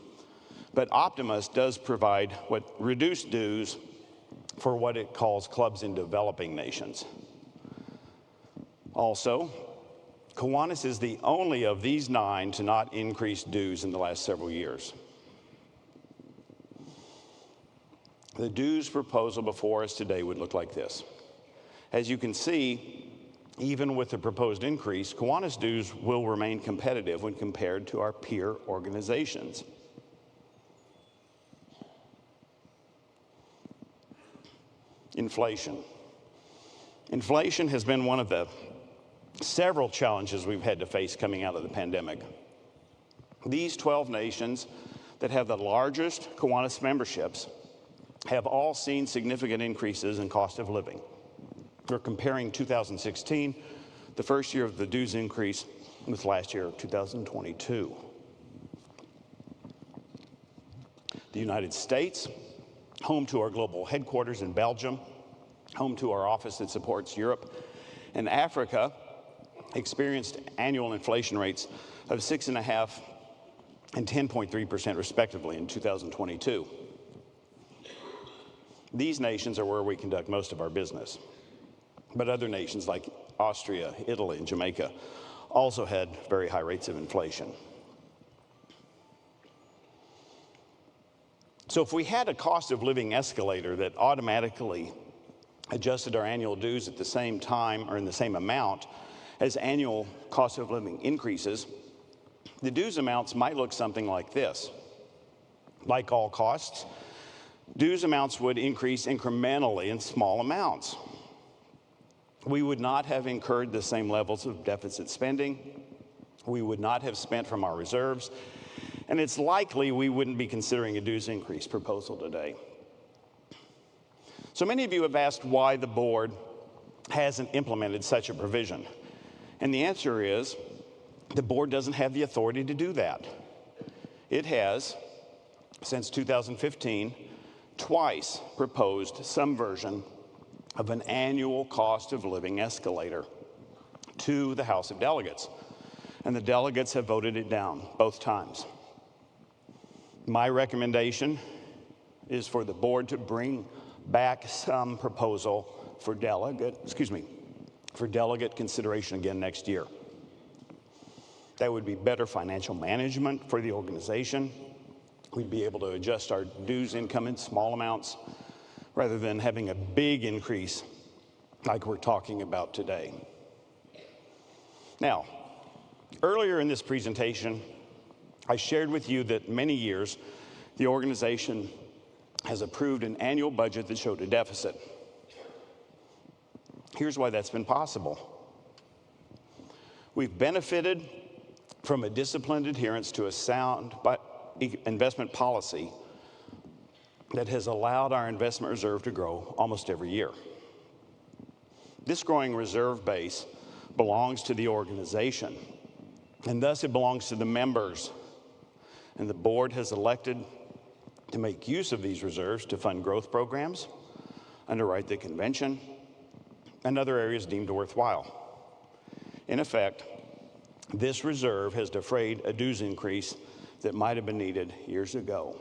But Optimus does provide reduced dues for what it calls clubs in developing nations. Also, Kiwanis is the only of these 9 to not increase dues in the last several years. The dues proposal before us today would look like this. As you can see, even with the proposed increase, Kiwanis dues will remain competitive when compared to our peer organizations. Inflation. Inflation has been one of the several challenges we've had to face coming out of the pandemic. These 12 nations that have the largest Kiwanis memberships have all seen significant increases in cost of living. We're comparing 2016, the first year of the dues increase, with last year, 2022. The United States, home to our global headquarters in Belgium, home to our office that supports Europe, and Africa experienced annual inflation rates of 6.5% and 10.3% respectively in 2022. These nations are where we conduct most of our business. But other nations like Austria, Italy, and Jamaica also had very high rates of inflation. So if we had a cost of living escalator that automatically adjusted our annual dues at the same time or in the same amount as annual cost of living increases, the dues amounts might look something like this. Like all costs, dues amounts would increase incrementally in small amounts. We would not have incurred the same levels of deficit spending. We would not have spent from our reserves. And it's likely we wouldn't be considering a dues increase proposal today. So many of you have asked why the board hasn't implemented such a provision. And the answer is the board doesn't have the authority to do that. It has, since 2015, twice proposed some version of an annual cost of living escalator to the House of Delegates. And the delegates have voted it down both times. My recommendation is for the board to bring back some proposal for delegate consideration again next year. That would be better financial management for the organization. We'd be able to adjust our dues income in small amounts rather than having a big increase like we're talking about today. Now, earlier in this presentation, I shared with you that many years the organization has approved an annual budget that showed a deficit. Here's why that's been possible. We've benefited from a disciplined adherence to a sound investment policy that has allowed our investment reserve to grow almost every year. This growing reserve base belongs to the organization, and thus it belongs to the members. And the board has elected to make use of these reserves to fund growth programs, underwrite the convention, and other areas deemed worthwhile. In effect, this reserve has defrayed a dues increase that might have been needed years ago.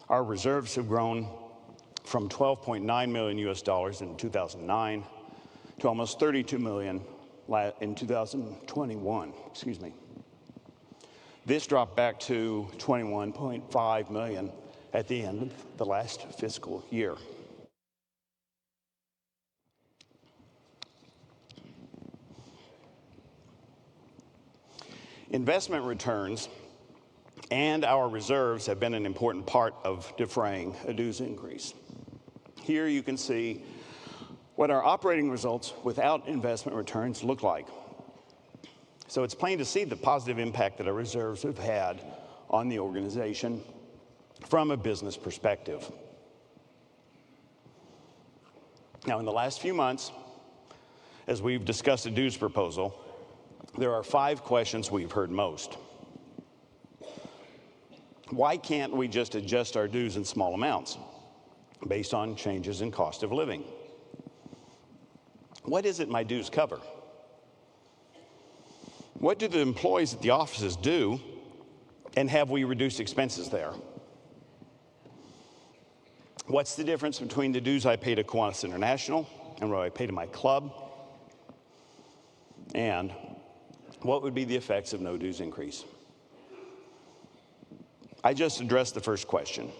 Our reserves have grown from $12.9 million in 2009 to almost $32 million in 2021. This dropped back to $21.5 million at the end of the last fiscal year. Investment returns and our reserves have been an important part of defraying a dues increase. Here you can see what our operating results without investment returns look like. So it's plain to see the positive impact that our reserves have had on the organization from a business perspective. Now, in the last few months, as we've discussed a dues proposal, there are 5 questions we've heard most. Why can't we just adjust our dues in small amounts based on changes in cost of living? What is it my dues cover? What do the employees at the offices do And have we reduced expenses there? What's the difference between the dues I pay to Kiwanis International and what I pay to my club? And what would be the effects of no dues increase? I just addressed the first question,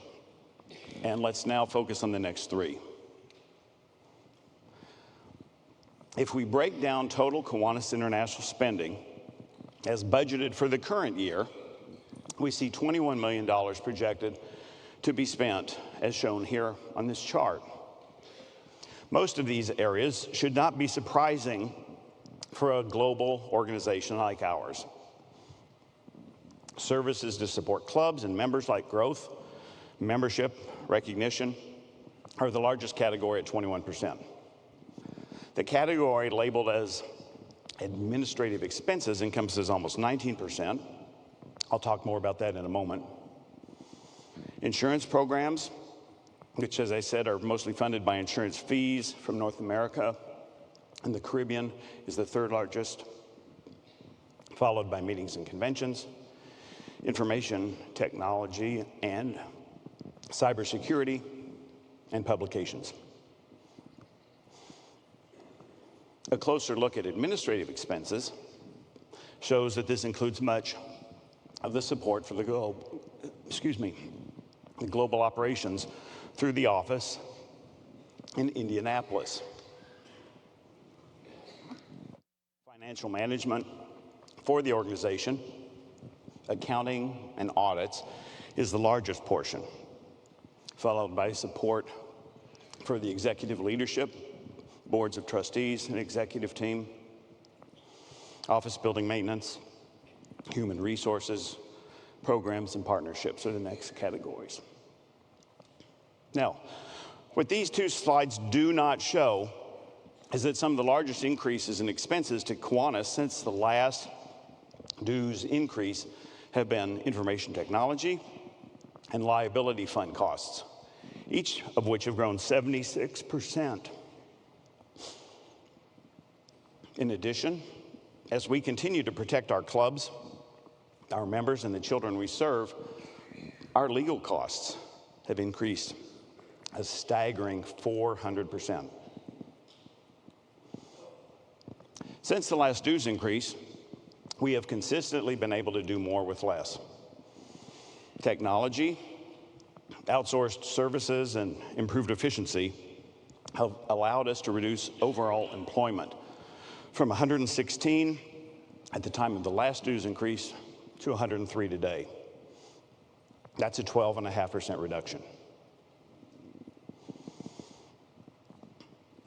and let's now focus on the next three. If we break down total Kiwanis International spending as budgeted for the current year, we see $21 million projected to be spent, as shown here on this chart. Most of these areas should not be surprising for a global organization like ours. Services to support clubs and members like growth, membership, recognition are the largest category at 21%. The category labeled as administrative expenses encompasses almost 19%. I'll talk more about that in a moment. Insurance programs, which, as I said, are mostly funded by insurance fees from North America and the Caribbean, is the third largest, followed by meetings and conventions, information technology and cybersecurity, and publications. A closer look at administrative expenses shows that this includes much of the support for the global operations through the office in Indianapolis. Financial management for the organization, accounting and audits, is the largest portion, followed by support for the executive leadership, boards of trustees and executive team, office building maintenance, human resources, programs and partnerships are the next categories. Now, what these two slides do not show is that some of the largest increases in expenses to Kiwanis since the last dues increase have been information technology and liability fund costs, each of which have grown 76%. In addition, as we continue to protect our clubs, our members, and the children we serve, our legal costs have increased a staggering 400%. Since the last dues increase, we have consistently been able to do more with less. Technology, outsourced services, and improved efficiency have allowed us to reduce overall employment from 116 at the time of the last dues increase to 103 today. That's a 12.5% reduction.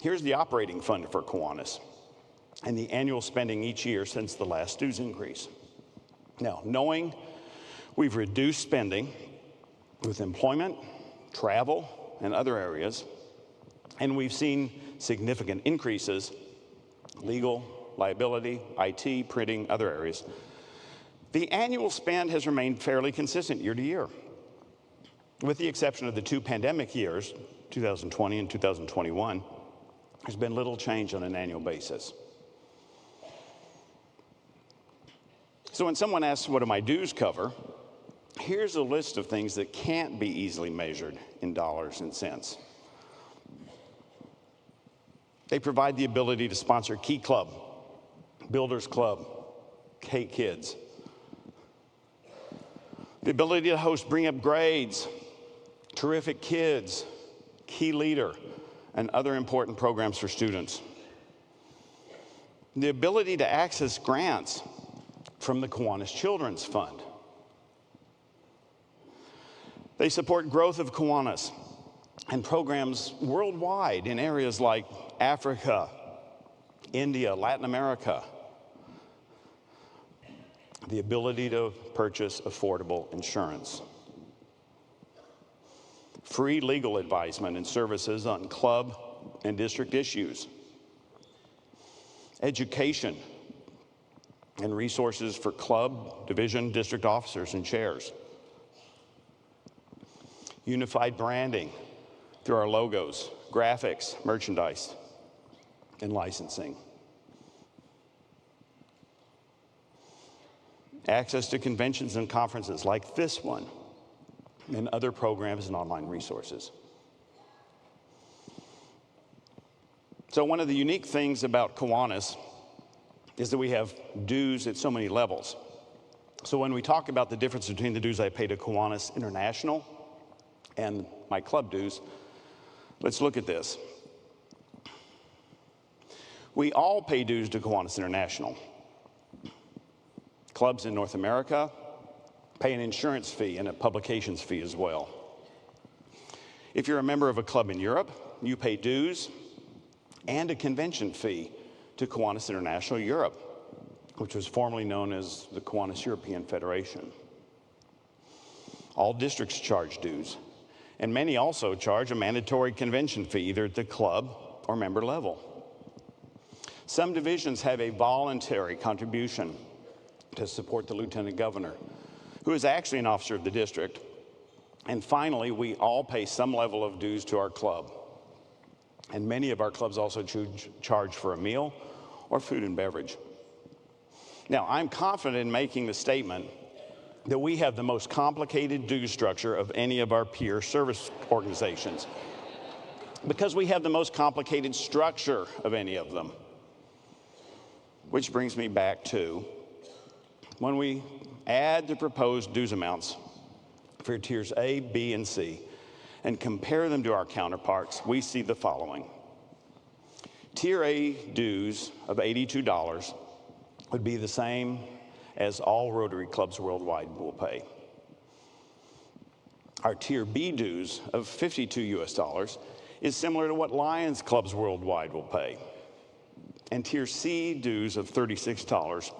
Here's the operating fund for Kiwanis and the annual spending each year since the last dues increase. Now, knowing we've reduced spending with employment, travel, and other areas, and we've seen significant increases, legal, liability, IT, printing, other areas, the annual spend has remained fairly consistent year to year, with the exception of the two pandemic years, 2020 and 2021. There's been little change on an annual basis. So when someone asks, what do my dues cover? Here's a list of things that can't be easily measured in dollars and cents. They provide the ability to sponsor Key Club, Builders Club, K-Kids. The ability to host Bring Up Grades, Terrific Kids, Key Leader, and other important programs for students. The ability to access grants from the Kiwanis Children's Fund. They support growth of Kiwanis and programs worldwide in areas like Africa, India, Latin America. The ability to purchase affordable insurance. Free legal advisement and services on club and district issues. Education and resources for club, division, district officers and chairs. Unified branding through our logos, graphics, merchandise, and licensing. access to conventions and conferences like this one, and other programs and online resources. So one of the unique things about Kiwanis is that we have dues at so many levels. So when we talk about the difference between the dues I pay to Kiwanis International and my club dues, let's look at this. We all pay dues to Kiwanis International. Clubs in North America pay an insurance fee and a publications fee as well. If you're a member of a club in Europe, you pay dues and a convention fee to Kiwanis International Europe, which was formerly known as the Kiwanis European Federation. All districts charge dues, and many also charge a mandatory convention fee, either at the club or member level. Some divisions have a voluntary contribution to support the lieutenant governor, who is actually an officer of the district. And finally, we all pay some level of dues to our club. And many of our clubs also charge for a meal or food and beverage. Now, I'm confident in making the statement that we have the most complicated dues structure of any of our peer service organizations, because we have the most complicated structure of any of them. Which brings me back to when we add the proposed dues amounts for tiers A, B, and C and compare them to our counterparts, we see the following. Tier A dues of $82 would be the same as all Rotary clubs worldwide will pay. Our Tier B dues of $52 is similar to what Lions clubs worldwide will pay. And Tier C dues of $36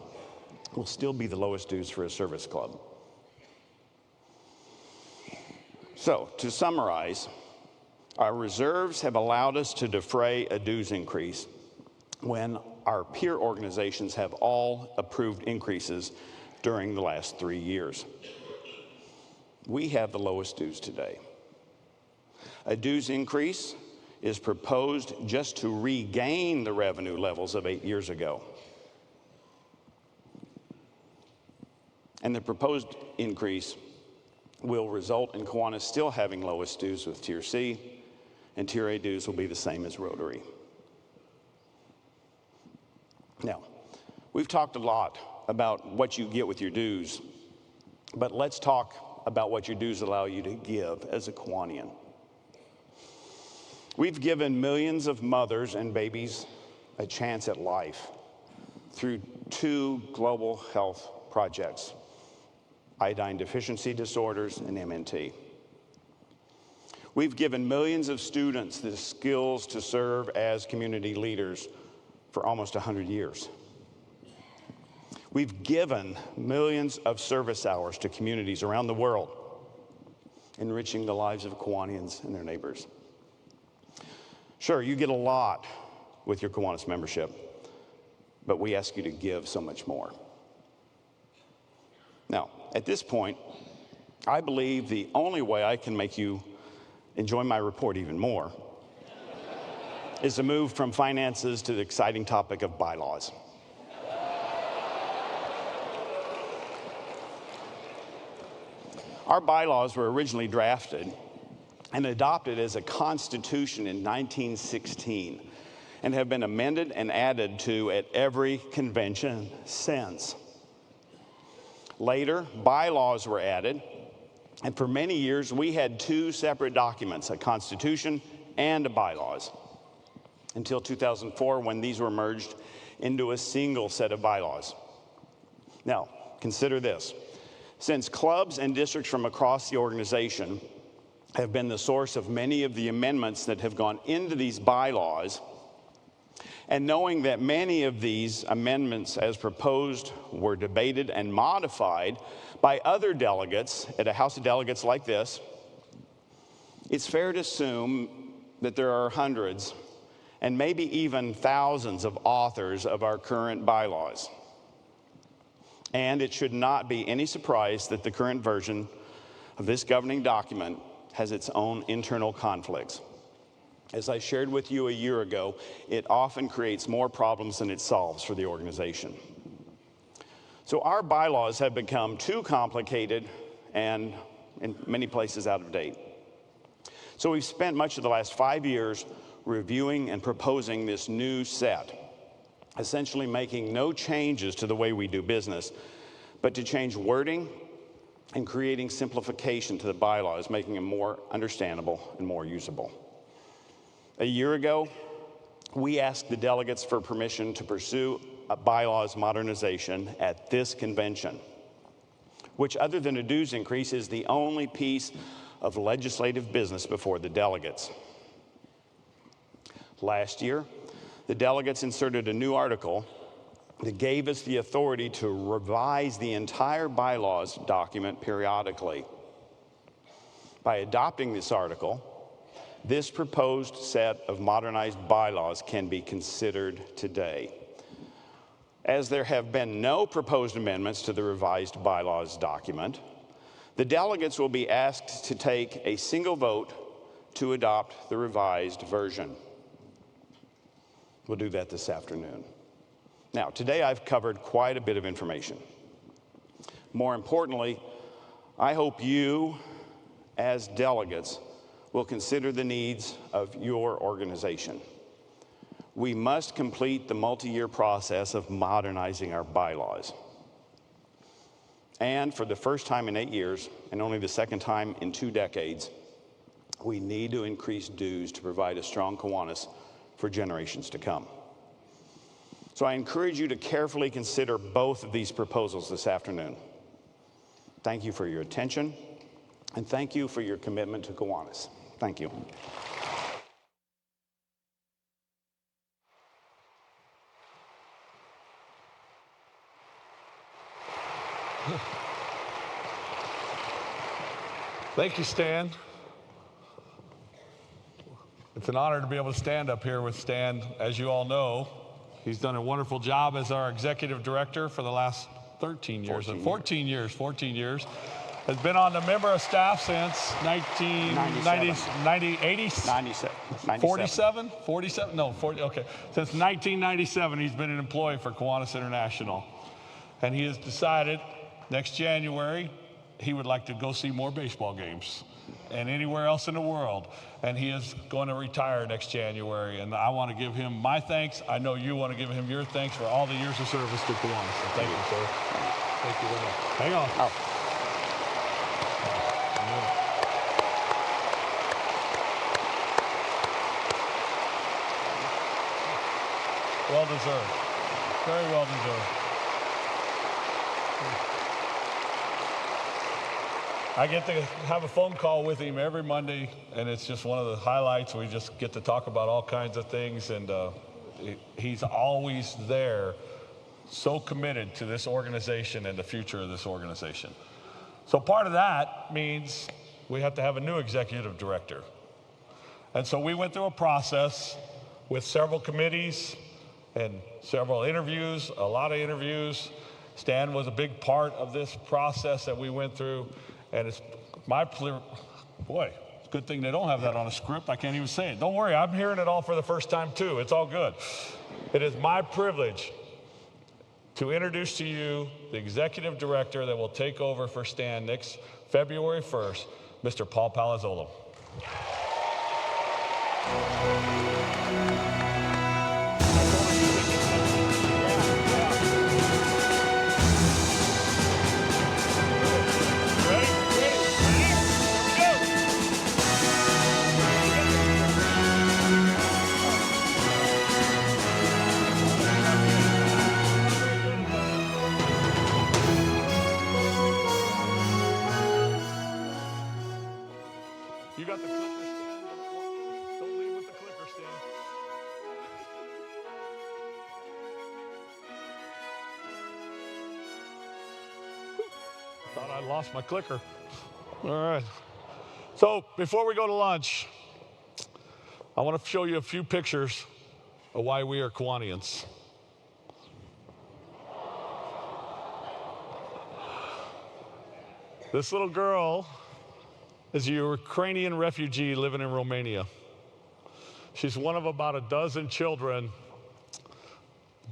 will still be the lowest dues for a service club. So, to summarize, our reserves have allowed us to defray a dues increase when our peer organizations have all approved increases during the last 3 years. We have the lowest dues today. A dues increase is proposed just to regain the revenue levels of 8 years ago. And the proposed increase will result in Kiwanis still having lowest dues with Tier C, and Tier A dues will be the same as Rotary. Now, we've talked a lot about what you get with your dues, but let's talk about what your dues allow you to give as a Kiwanian. We've given millions of mothers and babies a chance at life through 2 global health projects, iodine deficiency disorders and MNT. We've given millions of students the skills to serve as community leaders for almost 100 years. We've given millions of service hours to communities around the world, enriching the lives of Kiwanians and their neighbors. Sure, you get a lot with your Kiwanis membership, but we ask you to give so much more. Now, at this point, I believe the only way I can make you enjoy my report even more is to move from finances to the exciting topic of bylaws. Our bylaws were originally drafted and adopted as a constitution in 1916 and have been amended and added to at every convention since. Later, bylaws were added, and for many years we had 2 separate documents, a constitution and a bylaws, until 2004 when these were merged into a single set of bylaws. Now, consider this. Since clubs and districts from across the organization have been the source of many of the amendments that have gone into these bylaws, and knowing that many of these amendments as proposed were debated and modified by other delegates at a House of Delegates like this, it's fair to assume that there are hundreds and maybe even thousands of authors of our current bylaws. And it should not be any surprise that the current version of this governing document has its own internal conflicts. As I shared with you a year ago, it often creates more problems than it solves for the organization. So our bylaws have become too complicated and in many places out of date. So we've spent much of the last 5 years reviewing and proposing this new set, essentially making no changes to the way we do business, but to change wording and creating simplification to the bylaws, making them more understandable and more usable. A year ago, we asked the delegates for permission to pursue a bylaws modernization at this convention, which, other than a dues increase, is the only piece of legislative business before the delegates. Last year, the delegates inserted a new article that gave us the authority to revise the entire bylaws document periodically. By adopting this article, this proposed set of modernized bylaws can be considered today. As there have been no proposed amendments to the revised bylaws document, the delegates will be asked to take a single vote to adopt the revised version. We'll do that this afternoon. Now, today I've covered quite a bit of information. More importantly, I hope you, as delegates, will consider the needs of your organization. We must complete the multi-year process of modernizing our bylaws. And for the first time in 8 years, and only the second time in 2 decades, we need to increase dues to provide a strong Kiwanis for generations to come. So I encourage you to carefully consider both of these proposals this afternoon. Thank you for your attention, and thank you for your commitment to Kiwanis. Thank you. Thank you, Stan. It's an honor to be able to stand up here with Stan. As you all know, he's done a wonderful job as our executive director for the last 13 years. 14 years. Has been on the member of staff since 1997, he's been an employee for Kiwanis International. And he has decided next January he would like to go see more baseball games and anywhere else in the world. And he is going to retire next January. And I want to give him my thanks. I know you want to give him your thanks for all the years of service to Kiwanis. So thank you, sir. Thank you very much. Hang on. Oh. Well deserved. Very well deserved. I get to have a phone call with him every Monday, and it's just one of the highlights. We just get to talk about all kinds of things, and he's always there, so committed to this organization and the future of this organization. So part of that means we have to have a new executive director. And so we went through a process with several committees and several interviews, a lot of interviews. Stan was a big part of this process that we went through. And it's my boy, it's a good thing they don't have that on a script. I can't even say it. Don't worry, I'm hearing it all for the first time too. It's all good. It is my privilege to introduce to you the executive director that will take over for Stan next February 1st, Mr. Paul Palazzolo. You got the clicker, Stan? Don't leave with the clicker, Stan. Thought I lost my clicker. All right. So before we go to lunch, I want to show you a few pictures of why we are Kiwanians. This little girl is a Ukrainian refugee living in Romania. She's one of about a dozen children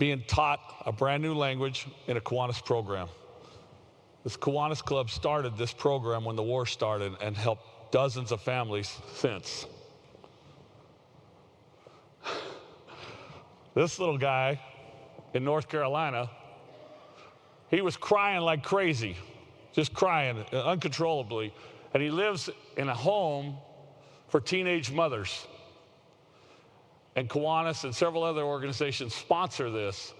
being taught a brand new language in a Kiwanis program. This Kiwanis Club started this program when the war started and helped dozens of families since. This little guy in North Carolina, he was crying like crazy, just crying uncontrollably. And he lives in a home for teenage mothers. And Kiwanis and several other organizations sponsor this.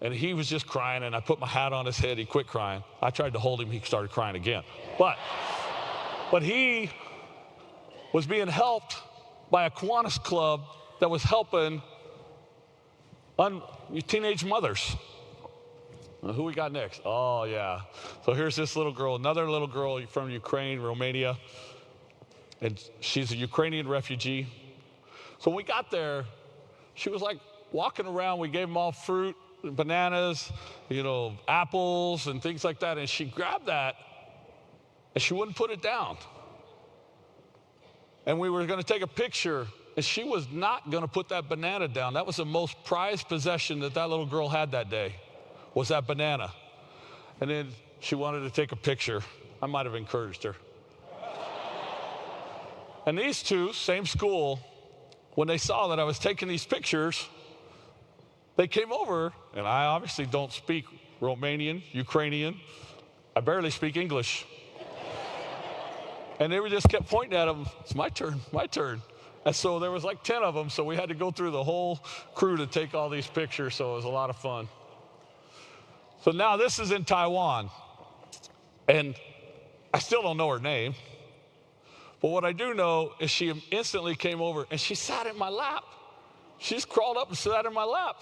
And he was just crying, and I put my hat on his head. He quit crying. I tried to hold him. He started crying again. But he was being helped by a Kiwanis club that was helping teenage mothers. Who we got next? Oh, yeah. So here's this little girl, another little girl from Ukraine, Romania. And she's a Ukrainian refugee. So when we got there, she was like walking around. We gave them all fruit, bananas, apples and things like that. And she grabbed that and she wouldn't put it down. And we were going to take a picture, and she was not going to put that banana down. That was the most prized possession that little girl had that day, was that banana. And then she wanted to take a picture. I might have encouraged her. And these two, same school, when they saw that I was taking these pictures, they came over, and I obviously don't speak Romanian, Ukrainian. I barely speak English. And they just kept pointing at them. It's my turn, my turn. And so there was like 10 of them, so we had to go through the whole crew to take all these pictures, so it was a lot of fun. So now this is in Taiwan, and I still don't know her name. But what I do know is she instantly came over and she sat in my lap. She just crawled up and sat in my lap.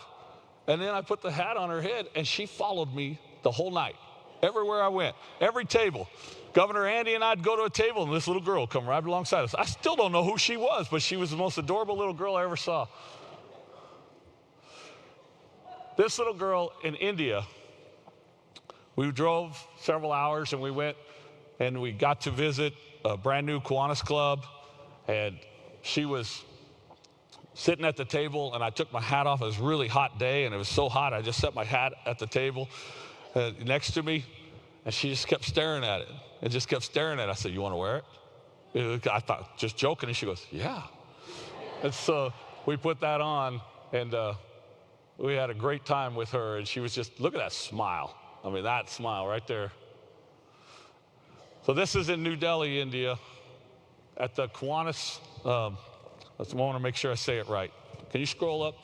And then I put the hat on her head, and she followed me the whole night. Everywhere I went, every table. Governor Andy and I'd go to a table, and this little girl would come right alongside us. I still don't know who she was, but she was the most adorable little girl I ever saw. This little girl in India, we drove several hours, and we went and we got to visit a brand new Kiwanis club, and she was sitting at the table, and I took my hat off. It was a really hot day, and it was so hot, I just set my hat at the table next to me, and she just kept staring at it, and just kept staring at it. I said, "You want to wear it?" I thought, just joking, and she goes, "Yeah." And so we put that on, and we had a great time with her, and she was just, look at that smile. I mean, that smile right there. So this is in New Delhi, India, at the Kiwanis. I want to make sure I say it right. Can you scroll up?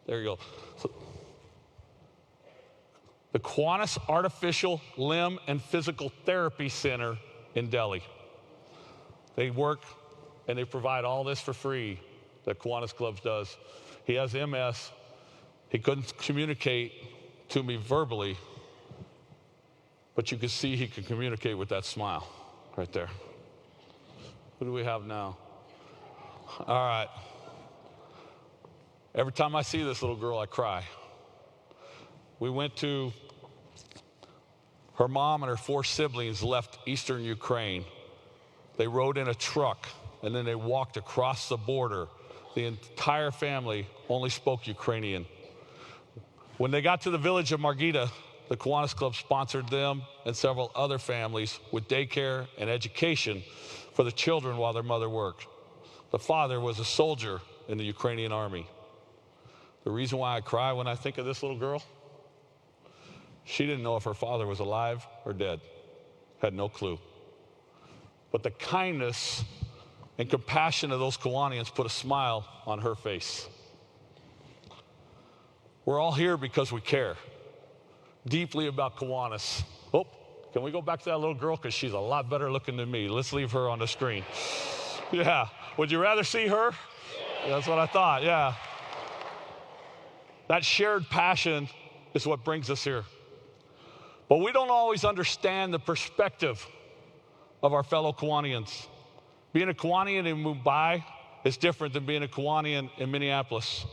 There you go. So, the Kiwanis Artificial Limb and Physical Therapy Center in Delhi. They work and they provide all this for free that Kiwanis Clubs does. He has MS. He couldn't communicate to me verbally, but you can see he can communicate with that smile right there. Who do we have now? All right. Every time I see this little girl, I cry. We went to, her mom and her 4 siblings left eastern Ukraine. They rode in a truck, and then they walked across the border. The entire family only spoke Ukrainian. When they got to the village of Margita, the Kiwanis Club sponsored them and several other families with daycare and education for the children while their mother worked. The father was a soldier in the Ukrainian army. The reason why I cry when I think of this little girl, she didn't know if her father was alive or dead, had no clue. But the kindness and compassion of those Kiwanians put a smile on her face. We're all here because we care deeply about Kiwanis. Oh, can we go back to that little girl? Because she's a lot better looking than me. Let's leave her on the screen. Yeah. Would you rather see her? That's what I thought, yeah. That shared passion is what brings us here. But we don't always understand the perspective of our fellow Kiwanians. Being a Kiwanian in Mumbai is different than being a Kiwanian in Minneapolis.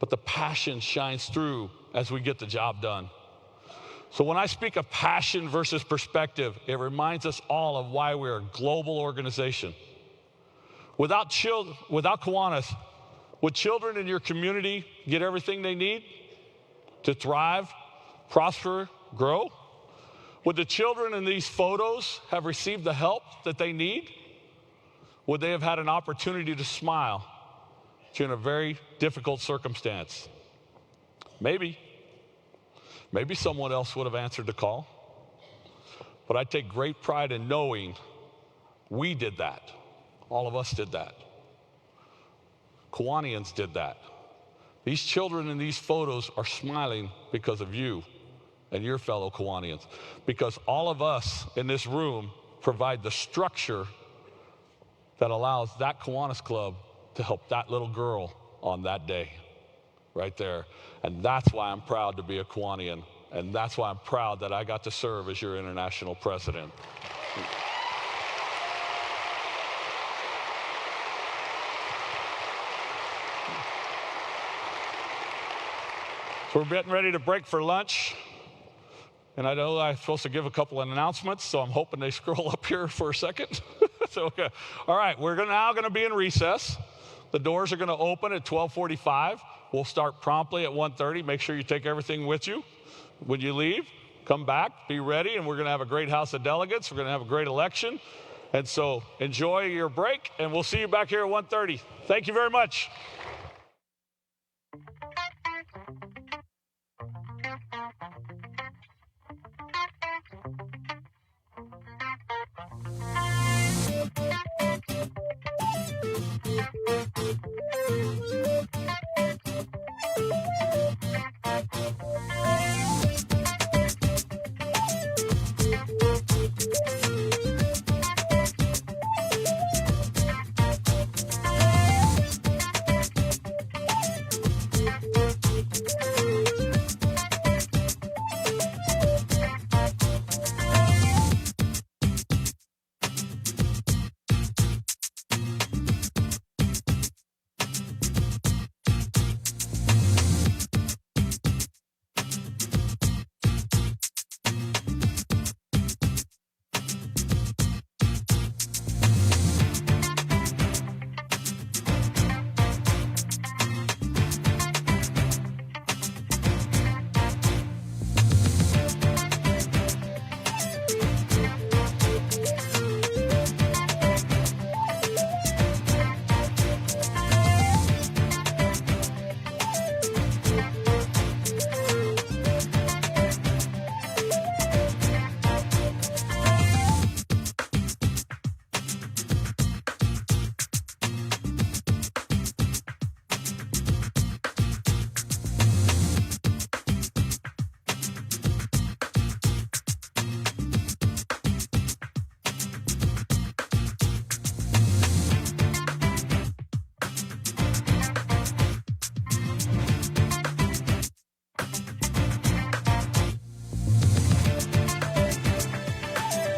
But the passion shines through as we get the job done. So when I speak of passion versus perspective, it reminds us all of why we're a global organization. Without Kiwanis, would children in your community get everything they need? to thrive, prosper, grow? Would the children in these photos have received the help that they need? Would they have had an opportunity to smile in a very difficult circumstance? Maybe. Maybe someone else would have answered the call. But I take great pride in knowing we did that. All of us did that. Kiwanians did that. These children in these photos are smiling because of you and your fellow Kiwanians, because all of us in this room provide the structure that allows that Kiwanis Club to help that little girl on that day, right there. And that's why I'm proud to be a Kiwanian, and that's why I'm proud that I got to serve as your international president. So we're getting ready to break for lunch. And I know I'm supposed to give a couple of announcements, so I'm hoping they scroll up here for a second. So, okay. All right, we're now going to be in recess. The doors are going to open at 12:45. We'll start promptly at 1:30. Make sure you take everything with you. When you leave, come back, be ready, and we're going to have a great House of Delegates. We're going to have a great election. And so enjoy your break, and we'll see you back here at 1:30. Thank you very much.